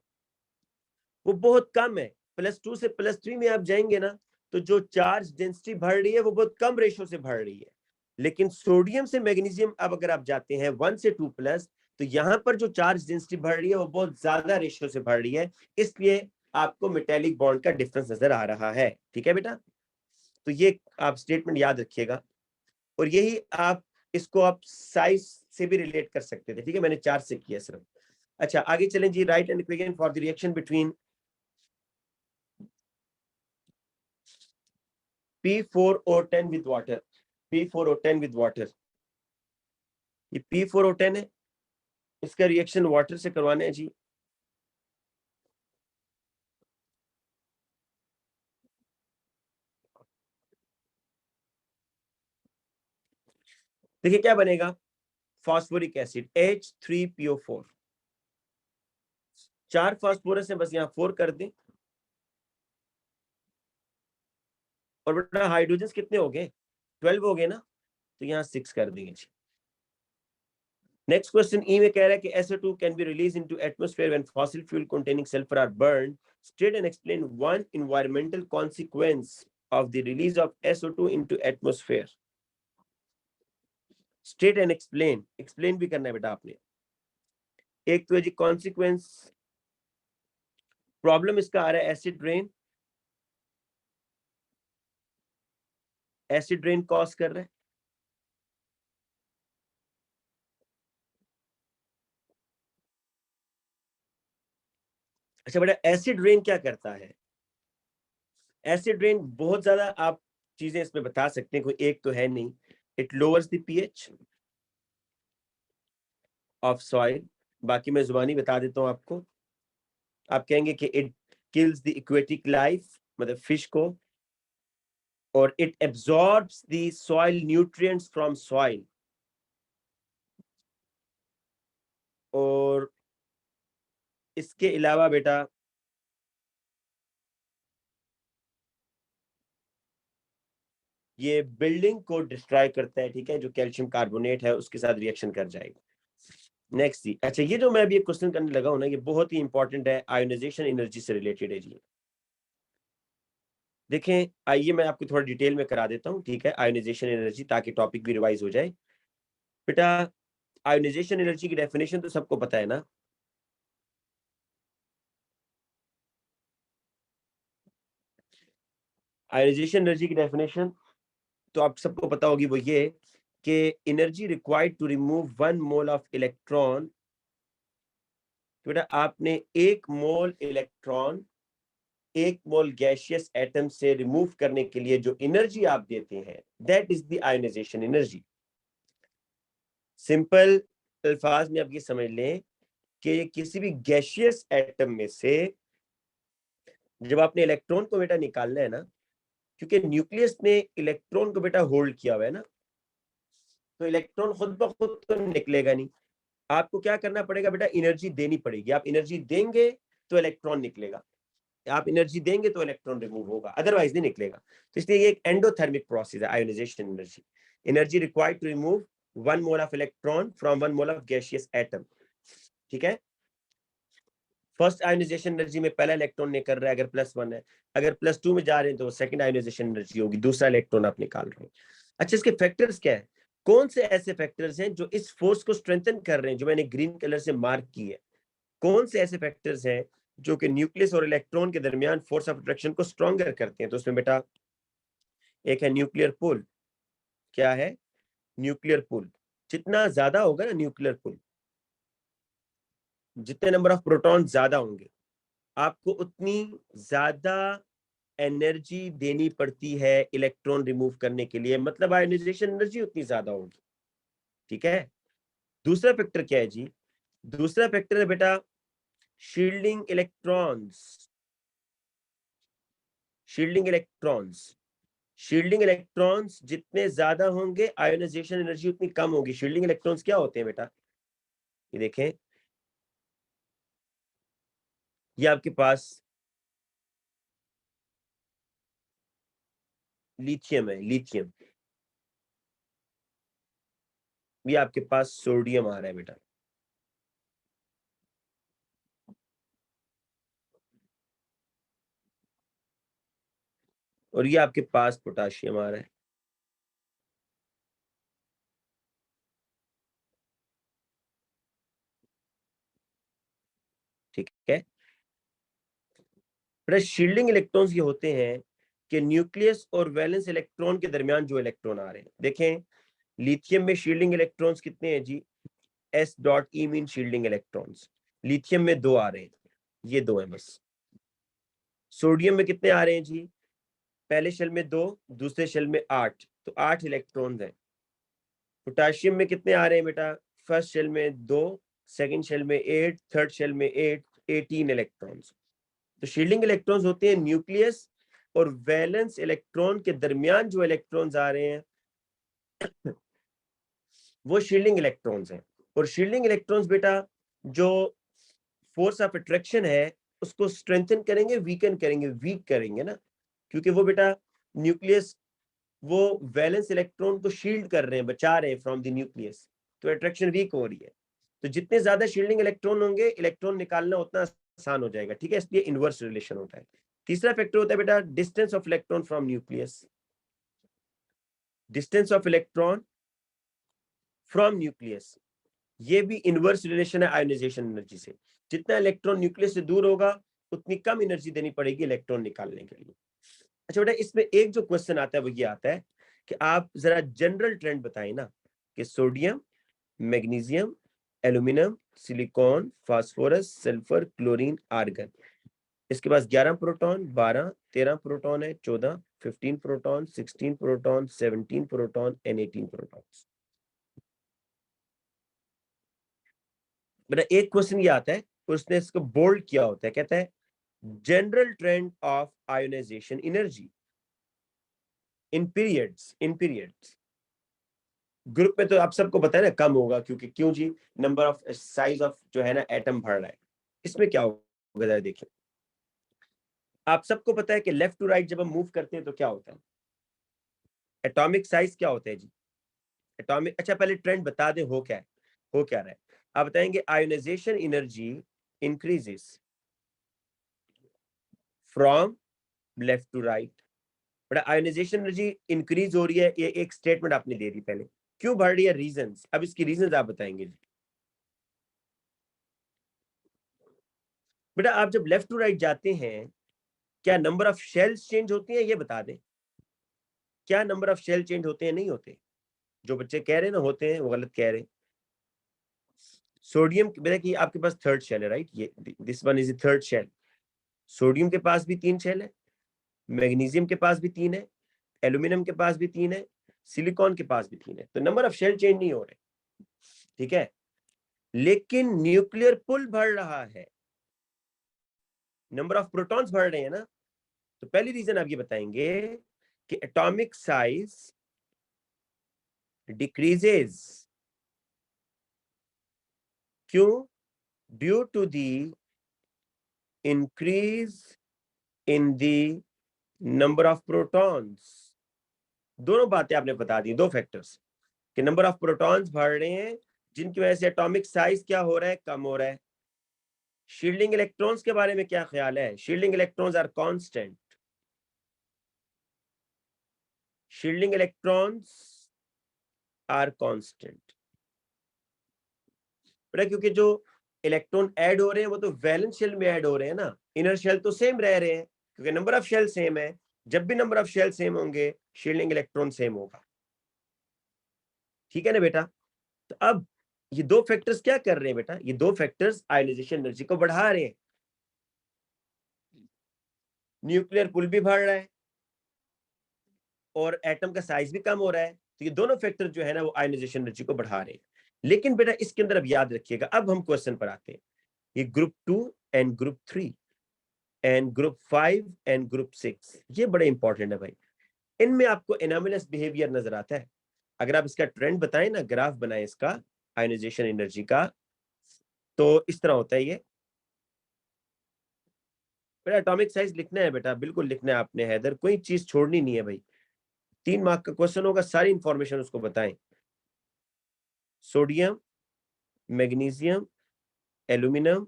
वो बहुत कम है। +2 से +3 में आप जाएंगे ना, तो जो चार्ज डेंसिटी बढ़ रही है वो बहुत कम रेशो से बढ़ रही है। लेकिन सोडियम से मैग्नीशियम अब अगर आप जाते हैं 1 से 2+, तो यहाँ पर जो चार्ज डेंसिटी बढ़ रही है वो बहुत ज्यादा रेशियो से बढ़ रही है, इसलिए आपको मेटेलिक बॉन्ड का डिफरेंस नजर आ रहा है। ठीक है बेटा, तो ये आप स्टेटमेंट याद रखिएगा, और यही आप इसको आप साइज से भी रिलेट कर सकते थे। ठीक है, मैंने 4 से किया सिर्फ। अच्छा आगे चलें जी। Write and equation for the reaction between P4O10 with water. P4O10 with water, ये P4O10 है, इसका रिएक्शन वाटर से करवाना है जी। देखिए क्या बनेगा, फास्फोरिक एसिड H3PO4, 4 फास्फोरस है, बस यहाँ 4 कर दें, और बेटा हाइड्रोजन कितने हो गए, 12 हो गए ना, तो यहाँ 6 कर देंगे जी। नेक्स्ट क्वेश्चन ई में कह रहा है कि SO2 can be release into atmosphere when fossil fuel containing sulphur are burned. State and explain one environmental consequence of the release of SO2 into atmosphere. State and explain, explain भी करना है बेटा आपने। एक तो है जी कॉन्सिक्वेंस, प्रॉब्लम इसका आ रहा है acid rain, acid rain cause कर रहा है। अच्छा बेटा एसिड रेन क्या करता है, एसिड रेन बहुत ज्यादा आप चीजें इसमें बता सकते हैं, कोई एक तो है नहीं। It lowers the pH of soil, बाकी मैं जुबानी बता देता हूं आपको। आप कहेंगे कि it kills the aquatic life, मतलब फिश को, और it absorbs the soil nutrients from soil, और इसके अलावा बेटा ये बिल्डिंग को डिस्ट्रॉय करता है। ठीक है, जो कैल्शियम कार्बोनेट है उसके साथ रिएक्शन कर जाएगा। नेक्स्ट जी। अच्छा ये जो मैं अभी एक क्वेश्चन करने लगा हूं ना, ये बहुत ही इंपॉर्टेंट है, आयोनाइजेशन एनर्जी से रिलेटेड है जी। देखें आइए मैं आपको थोड़ा डिटेल में करा देता हूँ। ठीक है, आयोनाइजेशन एनर्जी, ताकि टॉपिक भी रिवाइज हो जाए। बेटा आयोनाइजेशन एनर्जी की डेफिनेशन तो सबको पता है ना, आयोनाइजेशन एनर्जी की डेफिनेशन तो आप सबको पता होगी, वो ये कि energy required to remove 1 mole of electron. बेटा आपने 1 mole electron 1 mole gaseous atom से रिमूव करने के लिए जो एनर्जी आप देते हैं, that is the ionisation energy. Simple अल्फाज में आप ये समझ लें कि किसी भी गैसियस एटम में से जब आपने इलेक्ट्रॉन को बेटा निकालना है ना, क्योंकि न्यूक्लियस ने इलेक्ट्रॉन को बेटा होल्ड किया हुआ है ना, तो इलेक्ट्रॉन खुद ब खुद तो निकलेगा नहीं, आपको क्या करना पड़ेगा बेटा, एनर्जी देनी पड़ेगी। आप एनर्जी देंगे तो इलेक्ट्रॉन निकलेगा, आप एनर्जी देंगे तो इलेक्ट्रॉन रिमूव होगा, अदरवाइज नहीं निकलेगा। तो इसलिए ये एक एंडोथर्मिक प्रोसेस है ionisation energy. Energy required to remove 1 mole of electron from 1 mole of gaseous atom. ठीक है, फर्स्ट आयोनाइजेशन एनर्जी में पहला इलेक्ट्रॉन निकल रहा है, अगर +1 है, अगर +2 में जा रहे हैं तो सेकंड आयोनाइजेशन एनर्जी होगी, दूसरा इलेक्ट्रॉन आप निकाल रहे हैं। अच्छा इसके फैक्टर्स क्या है, कौन से ऐसे फैक्टर्स हैं जो इस फोर्स को स्ट्रेंथन कर रहे हैं, जो मैंने ग्रीन कलर से मार्क की है, कौन से ऐसे फैक्टर्स हैं जो कि न्यूक्लियस और इलेक्ट्रॉन के दरमियान फोर्स ऑफ अट्रैक्शन को स्ट्रॉन्गर करते हैं। तो उसमें बेटा एक है न्यूक्लियर पुल। क्या है, न्यूक्लियर पुल। जितना ज्यादा होगा ना न्यूक्लियर पुल, जितने नंबर ऑफ प्रोटॉन ज्यादा होंगे, आपको उतनी ज्यादा एनर्जी देनी पड़ती है इलेक्ट्रॉन रिमूव करने के लिए, मतलब आयोनाइजेशन एनर्जी उतनी ज्यादा होगी। ठीक है, दूसरा फैक्टर क्या है जी, दूसरा फैक्टर है बेटा shielding electrons. Shielding electrons, shielding electrons जितने ज्यादा होंगे आयोनाइजेशन एनर्जी उतनी कम होगी। शील्डिंग इलेक्ट्रॉन्स क्या होते हैं बेटा, ये देखें, ये आपके पास लिथियम है, लिथियम, ये आपके पास सोडियम आ रहा है बेटा, और ये आपके पास पोटाशियम आ रहा है। ठीक है। बेटा शील्डिंग इलेक्ट्रॉन्स ये होते हैं कि न्यूक्लियस और वैलेंस इलेक्ट्रॉन के दरमियान जो इलेक्ट्रॉन आ रहे हैं, देखें लिथियम में शील्डिंग इलेक्ट्रॉन्स कितने हैं जी, S dot E mean shielding electrons, lithium में 2 आ रहे हैं, ये 2 हैं बस। सोडियम में कितने आ रहे हैं जी, पहले शेल में 2, दूसरे शेल में 8, तो 8 इलेक्ट्रॉन्स हैं। पोटाशियम में कितने आ रहे हैं बेटा, फर्स्ट शेल में 2, सेकंड शेल में 8, थर्ड शेल में 8, 18 इलेक्ट्रॉन्स। तो शील्डिंग इलेक्ट्रॉन्स होते हैं न्यूक्लियस और वैलेंस इलेक्ट्रॉन के दरमियान जो इलेक्ट्रॉन्स आ रहे हैं वो शील्डिंग इलेक्ट्रॉन्स हैं। और शील्डिंग इलेक्ट्रॉन्स बेटा जो फोर्स ऑफ अट्रैक्शन है उसको स्ट्रेंथन करेंगे, वीकन करेंगे, वीक करेंगे ना, क्योंकि वो बेटा न्यूक्लियस वो वैलेंस इलेक्ट्रॉन को शील्ड कर रहे हैं, बचा रहे हैं फ्रॉम द न्यूक्लियस, तो अट्रैक्शन वीक हो रही है। तो जितने ज्यादा शील्डिंग इलेक्ट्रॉन होंगे इलेक्ट्रॉन निकालना उतना आसान हो जाएगा, ठीक है, इसलिए इनवर्स रिलेशन होता है। तीसरा फैक्टर होता है बेटा distance of electron from nucleus, distance of electron from nucleus, ये भी इनवर्स रिलेशन है आयोनाइजेशन एनर्जी से। जितना इलेक्ट्रॉन न्यूक्लियस से दूर होगा उतनी कम एनर्जी देनी पड़ेगी इलेक्ट्रॉन निकालने के लिए। अच्छा बेटा इसमें एक जो क्वेश्चन आता है वो ये आता है कि आप जरा जनरल ट्रेंड बताएं ना कि sodium, magnesium, aluminium, silicon, phosphorus, sulphur, chlorine, argon, इसके पास 11 प्रोटॉन, 12, 13 प्रोटॉन है, 14, 15 proton, 16 proton, 17 proton and 18 proton. बेटा एक क्वेश्चन ये आता है, उसने इसको बोल्ड किया होता है, कहता है general trend of ionisation energy in periods. Group में तो आप सबको पता है ना कम होगा, क्योंकि क्यों जी, नंबर ऑफ साइज ऑफ जो है ना एटम बढ़ रहा है। इसमें क्या होगा जरा देखिए, आप सबको पता है कि लेफ्ट टू राइट जब हम मूव करते हैं तो क्या होता है, एटॉमिक साइज क्या होता है जी, एटॉमिक। अच्छा पहले ट्रेंड बता दें हो क्या है, हो क्या रहा है। आप बताएंगे ionisation energy increases from left to right. But ionisation energy increase हो रही है, ये एक स्टेटमेंट आपने दे दी पहले, क्यों बढ़ रही है, रीजंस, अब इसकी रीजंस आप बताएंगे। बेटा आप जब लेफ्ट टू राइट जाते हैं क्या नंबर ऑफ शेल्स चेंज होती हैं, ये बता दें, क्या नंबर ऑफ शेल चेंज होते हैं, नहीं होते। जो बच्चे कह रहे हैं ना होते हैं वो गलत कह रहे हैं। सोडियम बेटा कि आपके पास थर्ड शेल है राइट, ये this one is the third shell. Sodium के पास भी 3 शेल है, मैग्नीशियम के पास भी 3 है, एल्यूमिनियम के पास भी 3 है, सिलिकॉन के पास भी 3 है, तो नंबर ऑफ शेल चेंज नहीं हो रहे, ठीक है। लेकिन न्यूक्लियर पुल बढ़ रहा है, नंबर ऑफ प्रोटॉन्स बढ़ रहे हैं ना। तो पहली रीजन आप ये बताएंगे कि एटॉमिक साइज डिक्रीजेस, क्यों, due to the increase in the number of protons. दोनों बातें आपने बता दी, 2 फैक्टर्स, कि नंबर ऑफ प्रोटॉन्स बढ़ रहे हैं जिनकी वजह से एटॉमिक साइज क्या हो रहा है, कम हो रहा है। शील्डिंग इलेक्ट्रॉन्स के बारे में क्या ख्याल है, shielding electrons are constant, shielding electrons are constant. बेटा क्योंकि जो इलेक्ट्रॉन ऐड हो रहे हैं वो तो वैलेंस शेल में ऐड हो रहे हैं ना, इनर शेल तो सेम रह रहे हैं, क्योंकि नंबर ऑफ शेल सेम है। जब भी नंबर ऑफ शेल सेम होंगे शील्डिंग इलेक्ट्रॉन सेम होगा, ठीक है ना बेटा। तो अब ये 2 फैक्टर्स क्या कर रहे हैं बेटा, ये 2 फैक्टर्स आयोनाइजेशन एनर्जी को बढ़ा रहे हैं। न्यूक्लियर पुल भी बढ़ रहा है और एटम का साइज भी कम हो रहा है, तो ये दोनों फैक्टर जो है ना वो आयोनाइजेशन एनर्जी को बढ़ा रहे हैं। लेकिन बेटा इसके अंदर अब याद रखिएगा, अब हम क्वेश्चन पर आते हैं, ये group 2 and group 3 and group 5 and group 6, ये बड़े इंपॉर्टेंट है भाई। इनमें आपको एनोमलस बिहेवियर नजर आता है। अगर आप इसका ट्रेंड बताएं ना, ग्राफ बनाएं इसका आयोनाइजेशन एनर्जी का, तो इस तरह होता है ये। बेटा एटॉमिक साइज लिखना है बेटा, बिल्कुल लिखना है आपने हैदर, कोई चीज छोड़नी नहीं है भाई। 3 मार्क का क्वेश्चन होगा, सारी इंफॉर्मेशन उसको बताएं। Sodium, magnesium, aluminium,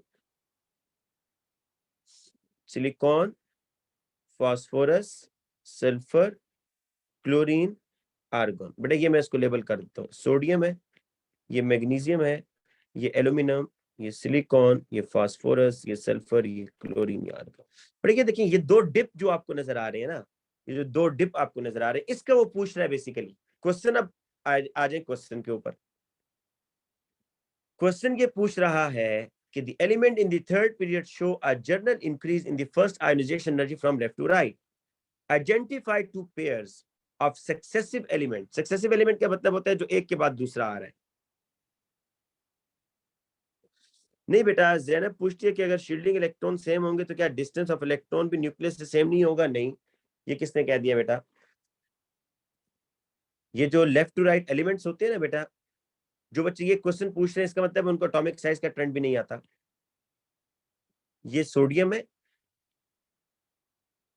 silicon, phosphorus, sulphur, chlorine, argon. बेटा ये मैं इसको लेबल कर देता हूँ, सोडियम है, ये मैग्नीशियम है, ये एल्यूमिनियम, ये सिलिकॉन, ये फास्फोरस, ये सल्फर, ये क्लोरीन, ये आर्गन। पर ये देखिए ये दो डिप जो आपको नजर आ रहे हैं ना, ये जो दो डिप आपको नजर आ रहे हैं, इसका वो पूछ रहा है बेसिकली क्वेश्चन। अब आ जाए क्वेश्चन के ऊपर। क्वेश्चन ये पूछ रहा है कि the element in the third period show a general increase in the first ionisation energy from left to right. Identify two pairs of successive element. Successive element का मतलब होता है जो एक के बाद दूसरा आ रहा है। नहीं बेटा, जैनब पूछती है कि अगर शील्डिंग इलेक्ट्रॉन सेम होंगे तो क्या डिस्टेंस ऑफ इलेक्ट्रॉन भी न्यूक्लियस से सेम नहीं होगा? नहीं, ये किसने कह दिया बेटा? ये जो लेफ्ट टू राइट एलिमेंट्स होते हैं ना बेटा, जो बच्चे ये क्वेश्चन पूछ रहे हैं, इसका मतलब उनको एटॉमिक साइज का ट्रेंड भी नहीं आता। ये सोडियम है,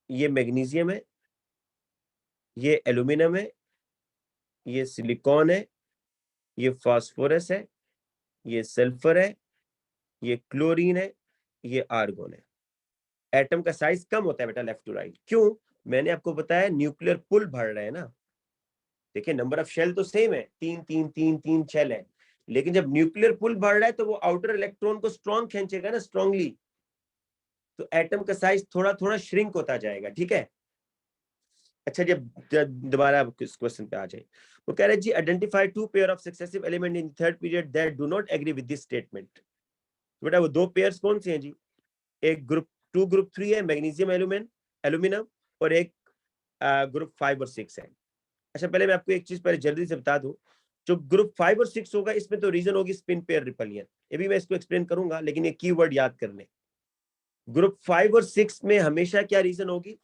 ये मैग्नीशियम है, ये एल्यूमिनियम है, ये सिलिकॉन है, ये फास्फोरस है, ये सल्फर है, ये क्लोरीन है, ये आर्गोन है। एटम का साइज कम होता है बेटा लेफ्ट टू राइट। क्यों? मैंने आपको बताया न्यूक्लियर पुल बढ़ रहे हैं ना। देखिए नंबर ऑफ शेल तो सेम है, 3 3 3 3 शेल है, लेकिन जब न्यूक्लियर पुल बढ़ रहा है तो वो आउटर इलेक्ट्रॉन को स्ट्रॉन्ग खींचेगा ना, स्ट्रांगली, तो एटम का साइज थोड़ा थोड़ा श्रिंक होता जाएगा। ठीक है। अच्छा, जब दोबारा इस क्वेश्चन पे आ जाए, वो कह रहे हैं जी identify two pair of successive element in third period that do not agree with this statement. बेटा वो दो पेयर्स कौन से हैं जी? एक ग्रुप 2 ग्रुप 3 है, मैग्नीशियम एल्यूमिनियम, और एक ग्रुप 5 और 6 है। अच्छा, पहले मैं आपको एक चीज पहले जल्दी से बता दूं, जो ग्रुप 5 और 6 होगा इसमें तो रीजन होगी स्पिन पेयर रिपलियन। ये भी मैं इसको एक्सप्लेन करूंगा, लेकिन ये कीवर्ड याद कर लें। ग्रुप 5 और 6 में हमेशा क्या रीजन होगी?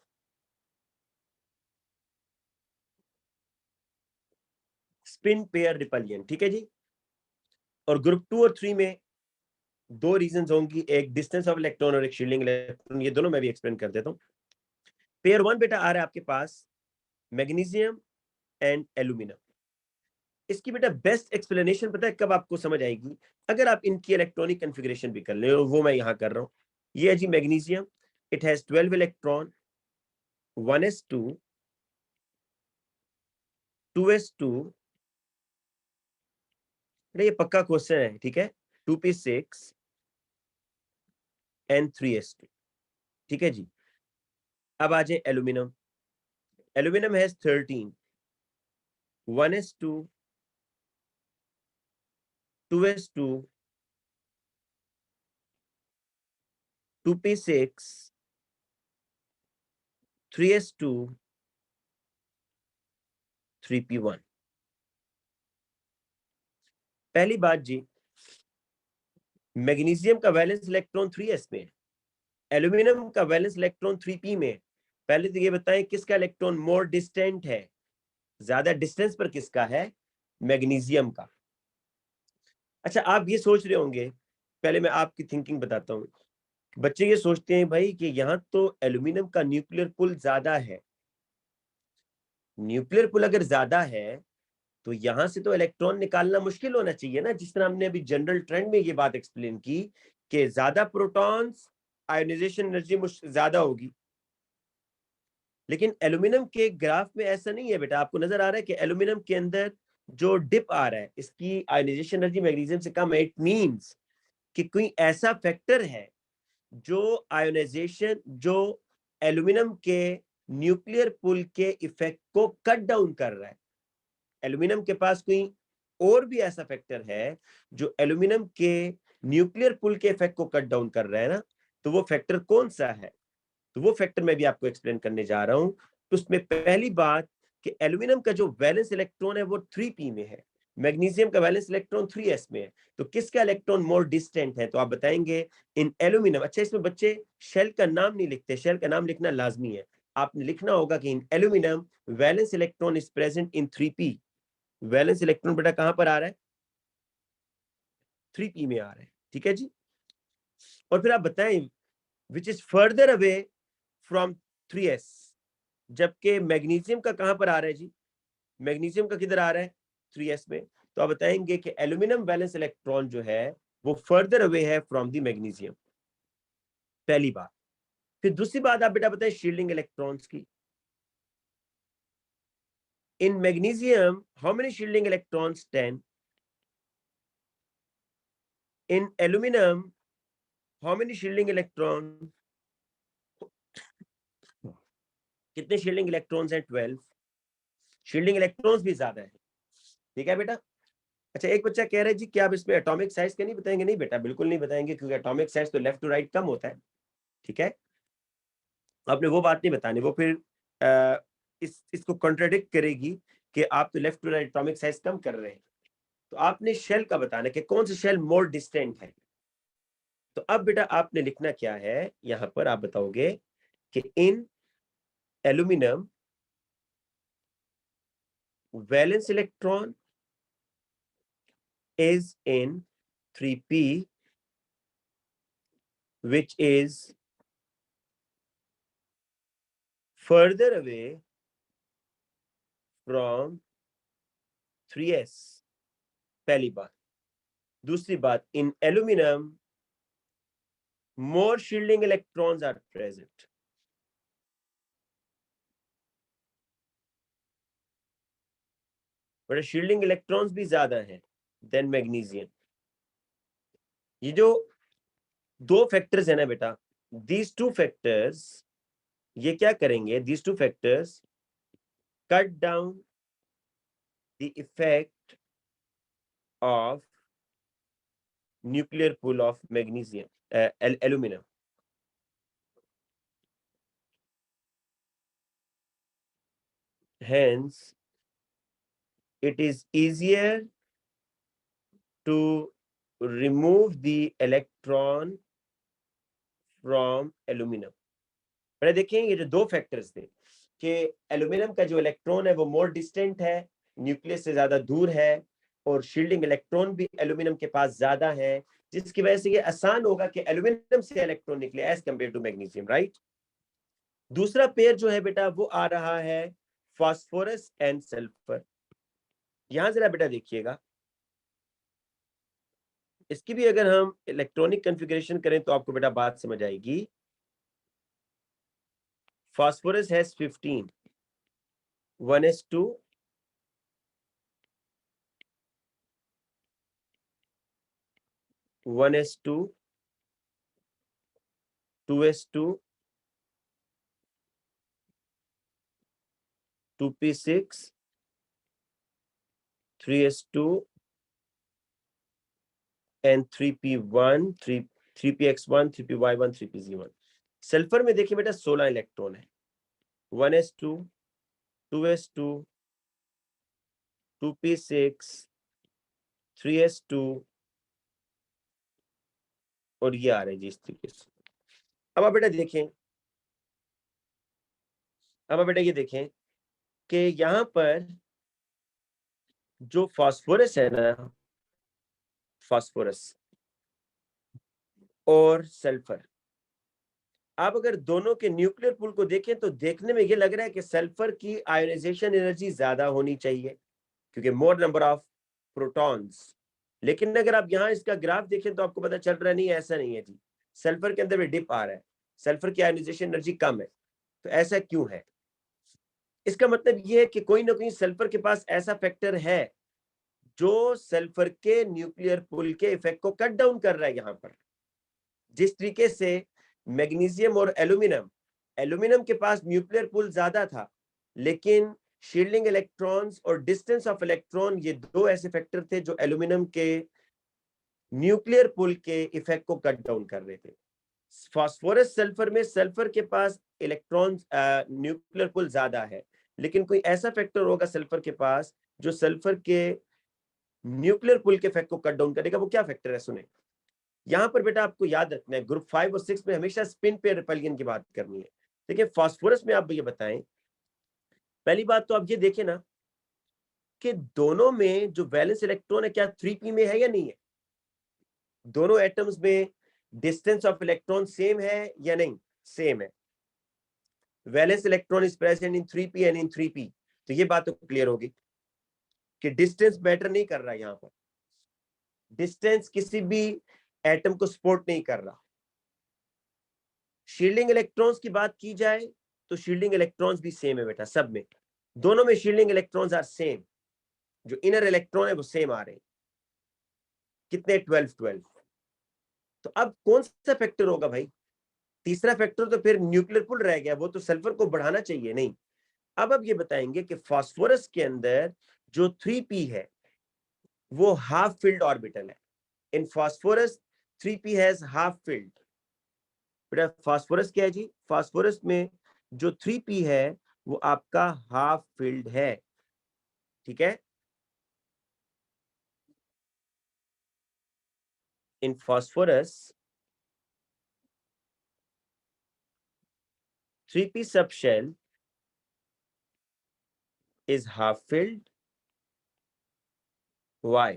Spin pair repulsion. ठीक है जी। और ग्रुप 2 और 3 में दो रीजन होंगी, एक डिस्टेंस ऑफ इलेक्ट्रॉन और एक शील्डिंग इलेक्ट्रॉन। ये दोनों मैं भी एक्सप्लेन कर देता हूँ। पेयर 1 बेटा आ रहा है आपके पास मैग्नीशियम एंड एल्यूमिनियम। इसकी बेटा बेस्ट एक्सप्लेनेशन पता है कब आपको समझ आएगी? अगर आप इनकी इलेक्ट्रॉनिक कॉन्फ़िगरेशन भी कर ले, और वो मैं यहां कर रहा हूं। ये है जी magnesium, it has 12 electron, 1s2, 2s2। ये पक्का क्वेश्चन है, ठीक है। 2p6 and 3s2। ठीक है जी। अब आ जाए aluminium. Aluminium has 13, 1s2, 2s2, 2p6, 3s2, 3p1। पहली बात जी, मैग्नीशियम का वैलेंस इलेक्ट्रॉन 3s में है, एल्यूमिनियम का वैलेंस इलेक्ट्रॉन 3p में है। पहले तो ये बताएं किसका इलेक्ट्रॉन मोर डिस्टेंट है, ज्यादा डिस्टेंस पर किसका है? मैग्नीशियम का। अच्छा, आप ये सोच रहे होंगे, पहले मैं आपकी थिंकिंग बताता हूँ। बच्चे ये सोचते हैं भाई कि यहाँ तो एल्यूमिनियम का न्यूक्लियर पुल ज्यादा है। न्यूक्लियर पुल अगर ज्यादा है तो यहां से तो इलेक्ट्रॉन निकालना मुश्किल होना चाहिए ना, जिस तरह हमने अभी जनरल ट्रेंड में ये बात एक्सप्लेन की कि ज्यादा प्रोटॉन्स, आयोनाइजेशन एनर्जी ज्यादा होगी। लेकिन एल्यूमिनियम के ग्राफ में ऐसा नहीं है बेटा। आपको नजर आ रहा है कि एल्यूमिनियम के अंदर जो डिप आ रहा है, इसकी आयोनाइजेशन एनर्जी मैग्नीशियम से कम है। इट मींस कि कोई ऐसा फैक्टर है जो आयोनाइजेशन, जो एल्यूमिनियम के न्यूक्लियर पुल के इफेक्ट को कट डाउन कर रहा है। एल्यूमिनियम के पास कोई और भी ऐसा फैक्टर है जो एल्यूमिनियम के न्यूक्लियर पुल के इफेक्ट को कट डाउन कर रहा है ना, तो वो फैक्टर कौन सा है? तो वो फैक्टर मैं भी आपको एक्सप्लेन करने जा रहा हूं। तो उसमें पहली बात कि एल्यूमिनियम का जो वैलेंस इलेक्ट्रॉन है वो 3p में है, मैग्नीशियम का वैलेंस इलेक्ट्रॉन 3s में है। तो किसका इलेक्ट्रॉन मोर डिस्टेंट है? तो आप बताएंगे इन एल्यूमिनियम। अच्छा, इसमें बच्चे शेल का नाम नहीं लिखते, शेल का नाम लिखना लाजमी है। आपने लिखना होगा कि इन aluminium valence electron is present in 3p। Valence electron बेटा कहां पर आ रहा है? 3p में आ रहा है। ठीक है जी। और फिर आप बताएं which is further away from 3s, जबकि मैग्नीशियम का कहां पर आ रहा है जी? मैग्नीशियम का किधर आ रहा है? 3s में। तो आप बताएंगे कि एल्यूमिनियम वैलेंस इलेक्ट्रॉन जो है वो फर्दर अवे है फ्रॉम द मैग्नीशियम। पहली बात। फिर दूसरी बात आप बेटा बताएं शील्डिंग इलेक्ट्रॉन्स की। In magnesium how many shielding electrons? 10। in aluminum how many shielding electron, कितने शील्डिंग इलेक्ट्रॉन्स हैं? 12। शील्डिंग इलेक्ट्रॉन्स भी ज्यादा है, ठीक है बेटा। अच्छा, एक बच्चा कह रहा है जी क्या आप इसमें एटॉमिक साइज का नहीं बताएंगे? नहीं बेटा, बिल्कुल नहीं बताएंगे, क्योंकि एटॉमिक साइज तो लेफ्ट टू राइट कम होता है, ठीक है। आपने वो बात नहीं बतानी, वो फिर इसको कॉन्ट्राडिक्ट करेगी कि आप तो left to right atomic size कम कर रहे हैं। तो आपने शेल का बताना कि कौन सा शेल मोर डिस्टेंट है। तो अब बेटा आपने लिखना क्या है, यहां पर आप बताओगे कि इन aluminium valence electron is in 3p, which is further away from 3s, पहली बात। दूसरी बात, in aluminum more shielding electrons are present, but shielding electrons भी ज्यादा हैं than magnesium। ये जो दो फैक्टर्स है ना बेटा, these two factors, ये क्या करेंगे? these two factors cut down the effect of nuclear pull of magnesium, aluminum। Hence it is easier to remove the electron from aluminum। पहले देखें, ये जो दो फैक्टर्स थे कि एल्यूमिनियम का जो इलेक्ट्रॉन है वो मोर डिस्टेंट है, न्यूक्लियस से ज्यादा दूर है, और शील्डिंग इलेक्ट्रॉन भी एल्यूमिनियम के पास ज्यादा है, जिसकी वजह से ये आसान होगा कि एल्यूमिनियम से इलेक्ट्रॉन निकले as compare to magnesium, right. दूसरा पेयर जो है बेटा वो आ रहा है फास्फोरस एंड सल्फर। यहां जरा बेटा देखिएगा, इसकी भी अगर हम इलेक्ट्रॉनिक कॉन्फ़िगरेशन करें तो आपको बेटा बात समझ आएगी। Phosphorus has 15, 1s2, 1s2, 2s2, 2p6, 3s2 and 3p1, 3px1, 3py1, 3pz1। Sulphur में देखिए बेटा 16 इलेक्ट्रॉन है, 1s2, 2s2, 2p6, 3s2, और ये आ रहे हैं जी इस तरीके से। अब आप बेटा देखें, अब आप बेटा ये देखें कि यहां पर जो फास्फोरस है ना, फास्फोरस और सल्फर, आप अगर दोनों के न्यूक्लियर पुल को देखें तो देखने में ये लग रहा है कि सल्फर की आयोनाइजेशन एनर्जी ज्यादा होनी चाहिए, क्योंकि मोर नंबर ऑफ प्रोटॉन्स। लेकिन अगर आप यहाँ इसका ग्राफ देखें तो आपको पता चल रहा है नहीं, ऐसा नहीं है जी, सल्फर के अंदर भी डिप आ रहा है, सल्फर की आयोनाइजेशन एनर्जी कम है। तो ऐसा क्यों है? इसका मतलब ये है कि कोई ना कोई सल्फर के पास ऐसा फैक्टर है जो सल्फर के न्यूक्लियर पुल के इफेक्ट को कट डाउन कर रहा है। यहां पर जिस तरीके से मैग्नीशियम और एल्यूमिनियम, एल्यूमिनियम के पास न्यूक्लियर पुल ज्यादा था, लेकिन शील्डिंग इलेक्ट्रॉन्स और डिस्टेंस ऑफ इलेक्ट्रॉन, ये दो ऐसे फैक्टर थे जो एल्यूमिनियम के न्यूक्लियर पुल के इफेक्ट को कट डाउन कर रहे थे। फास्फोरस सल्फर में सल्फर के पास इलेक्ट्रॉन न्यूक्लियर पुल ज्यादा है, लेकिन कोई ऐसा फैक्टर होगा सल्फर के पास जो सल्फर के न्यूक्लियर पुल के इफेक्ट को कट डाउन करेगा। वो क्या फैक्टर है? सुने, यहां पर बेटा आपको याद रखना है, ग्रुप 5 और 6 में हमेशा स्पिन पेयर रिपल्जन की बात करनी है। देखिए फास्फोरस में आप ये बताएं, पहली बात तो आप ये देखें ना कि दोनों में जो वैलेंस इलेक्ट्रॉन है क्या 3p में है या नहीं है? दोनों एटम्स में डिस्टेंस ऑफ इलेक्ट्रॉन सेम है या नहीं? सेम है। Valence electron is present in 3p and in 3p। तो ये बात तो क्लियर होगी कि डिस्टेंस मैटर नहीं कर रहा है। यहां पर डिस्टेंस किसी भी एटम को सपोर्ट नहीं कर रहा। शील्डिंग इलेक्ट्रॉन्स की बात की जाए तो शील्डिंग इलेक्ट्रॉन्स भी सेम है बेटा, सब में, दोनों में शील्डिंग इलेक्ट्रॉन्स आर सेम। जो इनर इलेक्ट्रॉन है वो सेम आ रहे हैं, कितने? 12 12। तो अब कौन सा फैक्टर होगा भाई? तीसरा फैक्टर तो फिर न्यूक्लियर पुल रह गया, वो तो सल्फर को बढ़ाना चाहिए नहीं। अब ये बताएंगे कि फास्फोरस के अंदर जो 3p है वो हाफ फिल्ड ऑर्बिटल है। In phosphorus 3p has half filled. बेटा फास्फोरस क्या है जी? फास्फोरस में जो 3p है वो आपका हाफ फिल्ड है, ठीक है। In phosphorus 3p subshell is half filled. Why?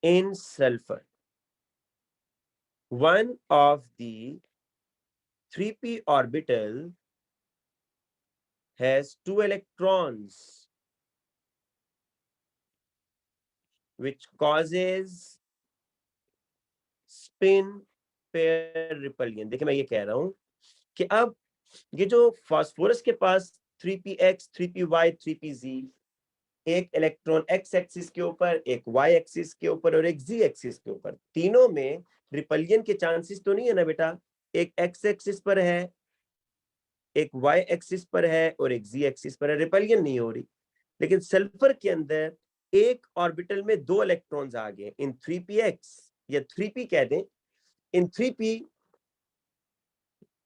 In sulfur, one of the 3p orbital has 2 electrons, which causes spin pair repulsion। देखिए मैं ये कह रहा हूं कि अब ये जो फास्फोरस के पास 3px 3py 3pz, एक इलेक्ट्रॉन एक्स एक्सिस के ऊपर, एक वाई एक्सिस के ऊपर और एक जी एक्सिस के ऊपर, तीनों में रिपल्जन के चांसेस तो नहीं है ना बेटा? एक एक्स एक्सिस पर है, एक वाई एक्सिस पर है और एक जी एक्सिस पर है, रिपल्जन नहीं हो रही। लेकिन सल्फर के अंदर एक ऑर्बिटल में 2 इलेक्ट्रॉन्स आ गए। इन 3px या 3p कह दें, इन 3p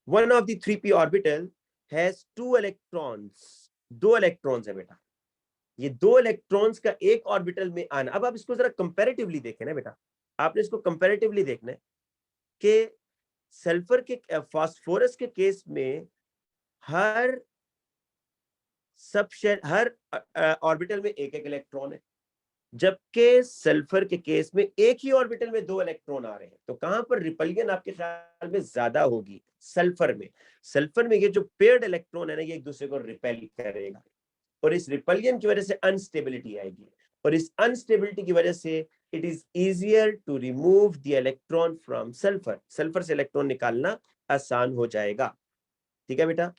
one of the 3p orbital has 2 electrons. 2 electrons है बेटा। ये 2 इलेक्ट्रॉन्स का एक ऑर्बिटल में आना। अब आप इसको जरा कंपैरेटिवली देखें ना बेटा, आपने इसको कंपैरेटिवली देखना है कि सल्फर के फास्फोरस के केस में हर सब शेल, हर ऑर्बिटल में एक एक इलेक्ट्रॉन है, जबकि सल्फर के केस में एक ही ऑर्बिटल में 2 इलेक्ट्रॉन आ रहे हैं। तो कहां पर रिपल्जन आपके ख्याल में ज्यादा होगी? सल्फर में। सल्फर में ये जो पेयर्ड इलेक्ट्रॉन है ना, ये एक दूसरे को रिपेल करेगा और इस रिपल्जन की वजह से अनस्टेबिलिटी आएगी, और इस अनस्टेबिलिटी की वजह से it is easier to remove the electron from sulphur. Sulphur से इलेक्ट्रॉन निकालना आसान हो जाएगा, ठीक है बेटा।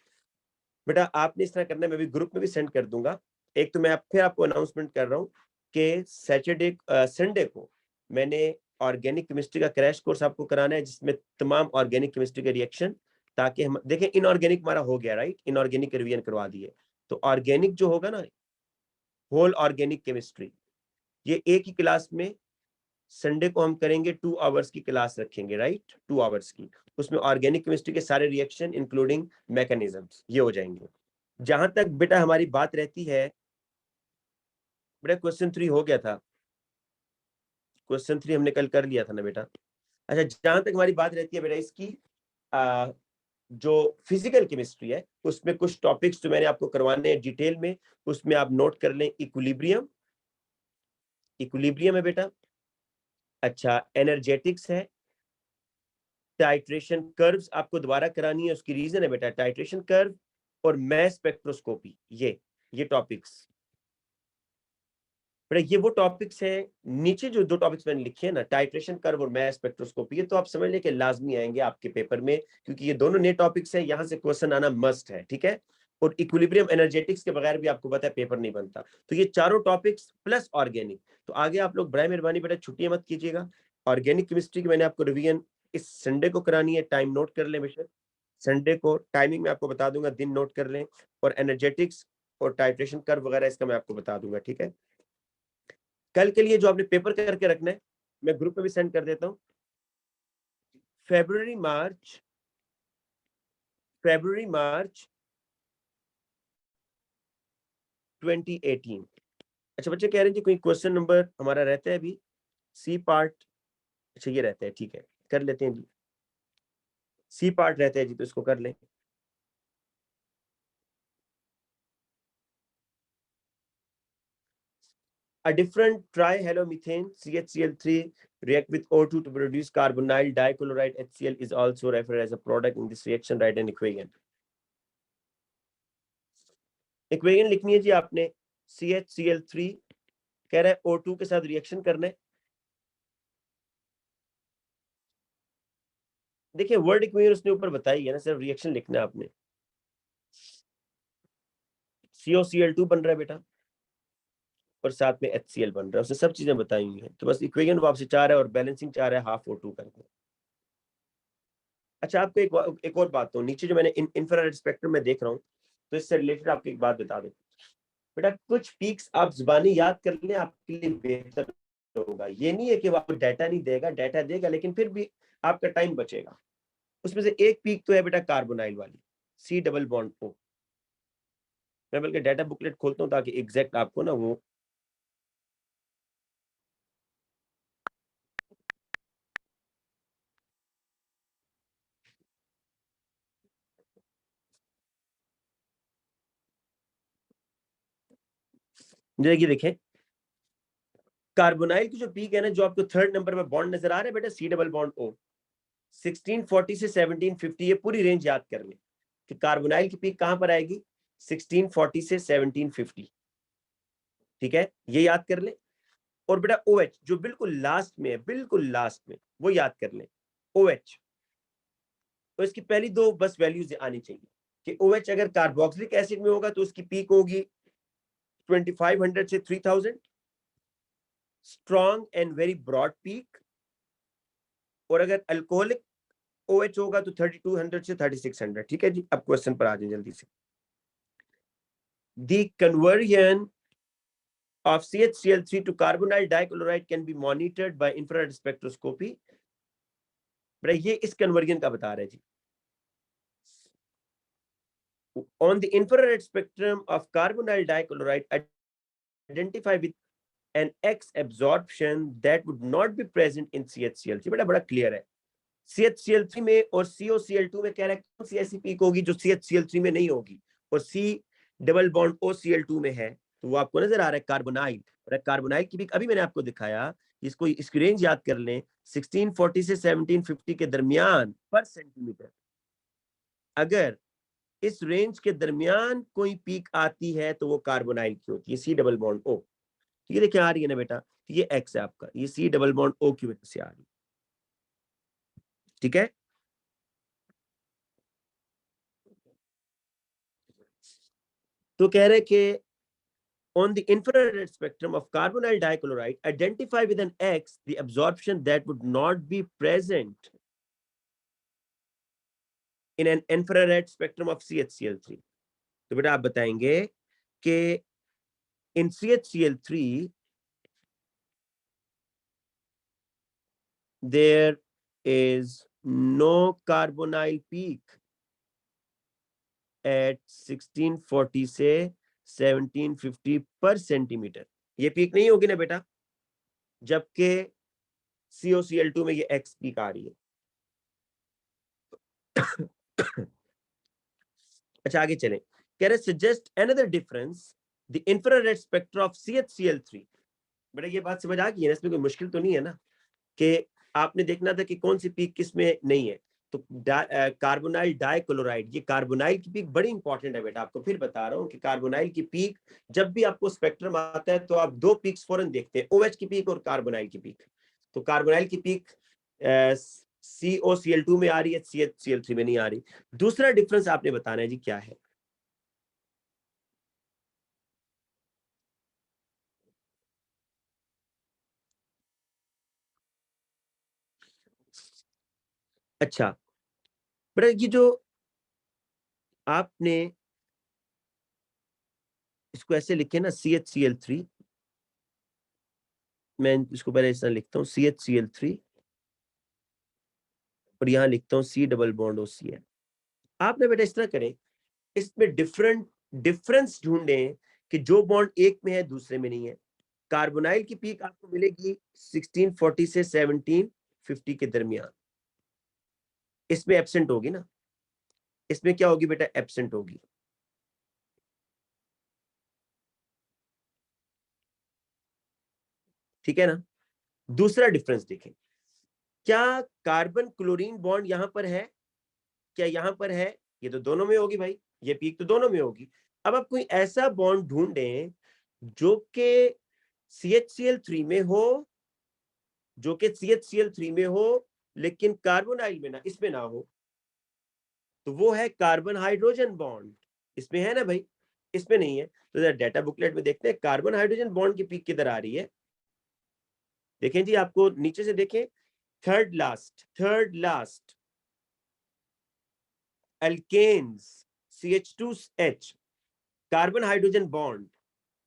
बेटा आपने इस तरह करना है, मैं भी ग्रुप में भी सेंड कर दूंगा। एक तो मैं फिर आपको अनाउंसमेंट कर रहा हूँ कि सैटरडे संडे को मैंने ऑर्गेनिक केमिस्ट्री का क्रैश कोर्स आपको कराना है, जिसमें तमाम ऑर्गेनिक केमिस्ट्री के रिएक्शन, ताकि हम देखें। इनऑर्गेनिक हमारा हो गया, राइट? इनऑर्गेनिक रिवीजन करवा दिए। तो ऑर्गेनिक जो होगा ना, होल ऑर्गेनिक केमिस्ट्री, ये एक ही क्लास में संडे को हम करेंगे। 2 आवर्स की क्लास रखेंगे, राइट? 2 आवर्स की। उसमें ऑर्गेनिक केमिस्ट्री के सारे रिएक्शन इंक्लूडिंग मैकेनिज्म्स ये हो जाएंगे। जहां तक बेटा हमारी बात रहती है, बेटा क्वेश्चन 3 हो गया था। क्वेश्चन 3 हमने कल कर लिया था ना बेटा? अच्छा, जहां तक हमारी बात रहती है बेटा इसकी, जो फिजिकल केमिस्ट्री है उसमें कुछ टॉपिक्स जो मैंने आपको करवाने हैं डिटेल में, उसमें आप नोट कर लें। इक्विलिब्रियम, इक्विलिब्रियम है बेटा। अच्छा, एनर्जेटिक्स है। टाइट्रेशन कर्व्स आपको दोबारा करानी है, उसकी रीजन है बेटा टाइट्रेशन कर्व और मैस स्पेक्ट्रोस्कोपी। ये टॉपिक्स बेटा, ये वो टॉपिक्स हैं। नीचे जो 2 टॉपिक्स मैंने लिखे हैं ना, टाइट्रेशन कर्व और मैस स्पेक्ट्रोस्कोपी, ये तो आप समझ लें कि लाजमी आएंगे आपके पेपर में, क्योंकि ये दोनों नए टॉपिक्स हैं, यहां से क्वेश्चन आना मस्ट है, ठीक है। और इक्विलिब्रियम एनर्जेटिक्स के बगैर भी आपको पता है पेपर नहीं बनता। तो ये चारों टॉपिक्स प्लस ऑर्गेनिक। तो आगे आप लोग बड़े मेहरबानी बेटा छुट्टियां मत कीजिएगा। ऑर्गेनिक केमिस्ट्री की मैंने आपको रिवीजन इस संडे को करानी है, टाइम नोट कर लें बेशक। संडे को टाइमिंग में आपको बता दूंगा, दिन नोट कर लें। और एनर्जेटिक्स और टाइट्रेशन कर्व वगैरह इसका मैं आपको बता दूंगा, ठीक है। कल के लिए जो आपने पेपर करके रखना है, मैं ग्रुप में भी सेंड कर देता हूँ। February March 2018। अच्छा बच्चे कह रहे हैं जी कोई क्वेश्चन नंबर हमारा रहता है अभी सी पार्ट? अच्छा ये रहता है, ठीक है, कर लेते हैं जी। सी पार्ट रहता है जी, तो इसको कर लें। A different trihalomethane CHCl3 react with O2 to produce carbonyl dichloride HCl is also referred as a product in this reaction. Write an equation. Equation लिखनी है जी आपने। CHCl3 कह रहा है O2 के साथ रिएक्शन करना है। देखिए वर्ड इक्वेशन उसने ऊपर बताई है ना, सिर्फ रिएक्शन लिखना है आपने। COCl2 बन रहा है बेटा और साथ में HCl बन रहा है, उसने सब चीजें बताई हुई हैं। तो बस इक्वेशन वो आपसे चाह रहा है और बैलेंसिंग चाह रहा है हाफ O2 करके। अच्छा आपको एक और बात, तो नीचे जो मैंने इंफ्रारेड स्पेक्ट्रम में देख रहा हूँ, तो इससे रिलेटेड आपको एक बात बता दूं बेटा, कुछ पीक्स आप जुबानी याद कर लें, आपके लिए बेहतर होगा। ये नहीं है कि वो आपको डाटा नहीं देगा, डाटा देगा, लेकिन फिर भी आपका टाइम बचेगा। उसमें से एक पीक तो है बेटा कार्बोनाइल वाली, C डबल बॉन्ड O। मैं बल्कि डाटा बुकलेट खोलता हूँ ताकि एग्जैक्ट आपको ना वो ये देखें, कार्बोनाइल की जो पीक है ना, जो आपको थर्ड नंबर पे बॉन्ड नजर आ रहा है बेटा, C डबल बॉन्ड O, 1640 से 1750, ये पूरी रेंज याद कर लें कि कार्बोनाइल की पीक कहां पर आएगी, 1640 से 1750। ठीक है, ये याद कर लें। और बेटा OH जो बिल्कुल लास्ट में है, बिल्कुल लास्ट में, वो याद कर लें OH। तो इसकी पहली दो बस वैल्यूज आनी चाहिए कि OH अगर कार्बोक्सिलिक एसिड में होगा तो उसकी पीक होगी 2500 से 3000, strong and very broad peak. और अगर अल्कोहलिक OH होगा तो 3200 से 3600। ठीक है जी, अब क्वेश्चन पर आ जाए जल्दी से। The conversion of CHCl3 to carbonyl dichloride can be monitored by infrared spectroscopy। ये इस कन्वर्जन का बता रहे हैं जी। On the infrared spectrum of carbonyl dichloride, identify with an X absorption that would not be present in CHCl3। बेटा बड़ा clear है, CHCl3 में और COCl2 में कह रहा है कौन सी ऐसी पीक होगी जो CHCl3 में नहीं होगी, और C डबल बॉन्ड OCl2 में है, तो वो आपको नजर आ रहा है कार्बोनाइल। और कार्बोनाइल की पीक अभी मैंने आपको दिखाया, इसकी रेंज याद कर लें, 1640 से 1750 के दरमियान पर सेंटीमीटर। अगर इस रेंज के दरमियान कोई पीक आती है तो वो कार्बोनाइल की होती है, C डबल बॉन्ड O। ये देखिए आ रही है ना बेटा, ये X है आपका, ये C डबल बॉन्ड O की वजह से आ रही है। ठीक है, तो कह रहे कि on the infrared spectrum of carbonyl dichloride, identify with an X the absorption that would not be present in an infrared spectrum of CHCl3। तो बेटा आप बताएंगे कि in CHCl3 there is no carbonyl peak at 1640 से 1750 पर centimetre. ये peak नहीं होगी ना बेटा, जबकि COCl2 में ये X पीक आ रही है। अच्छा आगे चलें, कह रहे suggest another difference the infrared spectra of CHCl3। बेटा ये बात समझ आ गई है ना, इसमें कोई मुश्किल तो नहीं है ना, कि आपने देखना था कि कौन सी पीक किस में नहीं है। तो कार्बोनाइल डाइक्लोराइड, ये कार्बोनाइल की पीक बड़ी इंपॉर्टेंट है बेटा, आपको फिर बता रहा हूँ कि कार्बोनाइल की पीक, जब भी आपको स्पेक्ट्रम आता है तो आप दो पीक्स फौरन देखते हैं, OH की पीक और कार्बोनाइल की पीक। तो कार्बोनाइल की पीक COCl2 में आ रही है, CHCl3 में नहीं आ रही। दूसरा डिफरेंस आपने बताना है जी क्या है। अच्छा बेटा ये जो आपने इसको ऐसे लिखे ना CHCl3, मैं इसको पहले इस तरह लिखता हूँ CHCl3, और यहाँ लिखता हूँ C डबल बॉन्ड OCl। आपने बेटा इस तरह करें, इसमें डिफरेंस ढूंढें कि जो बॉन्ड एक में है दूसरे में नहीं है। कार्बोनाइल की पीक आपको मिलेगी 1640 से 1750 के दरमियान, इसमें एब्सेंट होगी ना, इसमें क्या होगी बेटा, एब्सेंट होगी। ठीक है ना। दूसरा डिफरेंस देखें, क्या कार्बन क्लोरीन बॉन्ड यहां पर है, क्या यहां पर है, ये तो दोनों में होगी भाई, ये पीक तो दोनों में होगी। अब आप कोई ऐसा बॉन्ड ढूंढें जो कि CHCl3 में हो, जो कि CHCl3 में हो लेकिन कार्बोनाइल में ना, इसमें ना हो, तो वो है कार्बन हाइड्रोजन बॉन्ड। इसमें है ना भाई, इसमें नहीं है। तो जरा डाटा बुकलेट में देखते हैं कार्बन हाइड्रोजन बॉन्ड की पीक किधर आ रही है। देखें जी, आपको नीचे से देखें, third last, third last, alkanes CH2H carbon hydrogen bond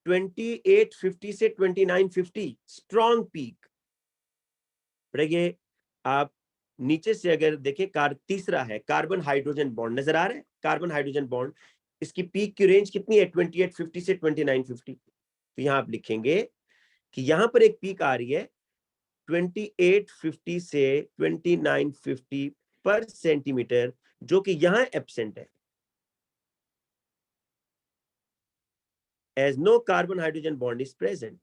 2850 से 2950 स्ट्रॉन्ग पीक। ये आप नीचे से अगर देखें तीसरा है कार्बन हाइड्रोजन बॉन्ड, नजर आ रहा है कार्बन हाइड्रोजन बॉन्ड, इसकी पीक की रेंज कितनी है 2850 से 2950। तो यहां आप लिखेंगे कि यहां पर एक पीक आ रही है 2850 से 2950 पर सेंटीमीटर, जो कि यहां एब्सेंट है, as no carbon hydrogen bond is present.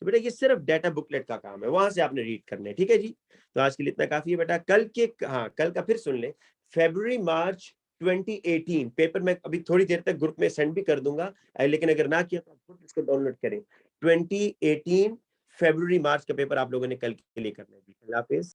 तो बेटा ये सिर्फ डाटा बुकलेट का काम है, वहां से आपने रीड करना है, ठीक है जी। तो आज के लिए इतना काफी है बेटा। कल का फिर सुन ले, February March 2018 पेपर मैं अभी थोड़ी देर तक ग्रुप में सेंड भी कर दूंगा, लेकिन अगर ना किया तो आप खुद इसको डाउनलोड करें। 2018 February March का पेपर आप लोगों ने कल के लिए करना है। अल्लाह हाफिज।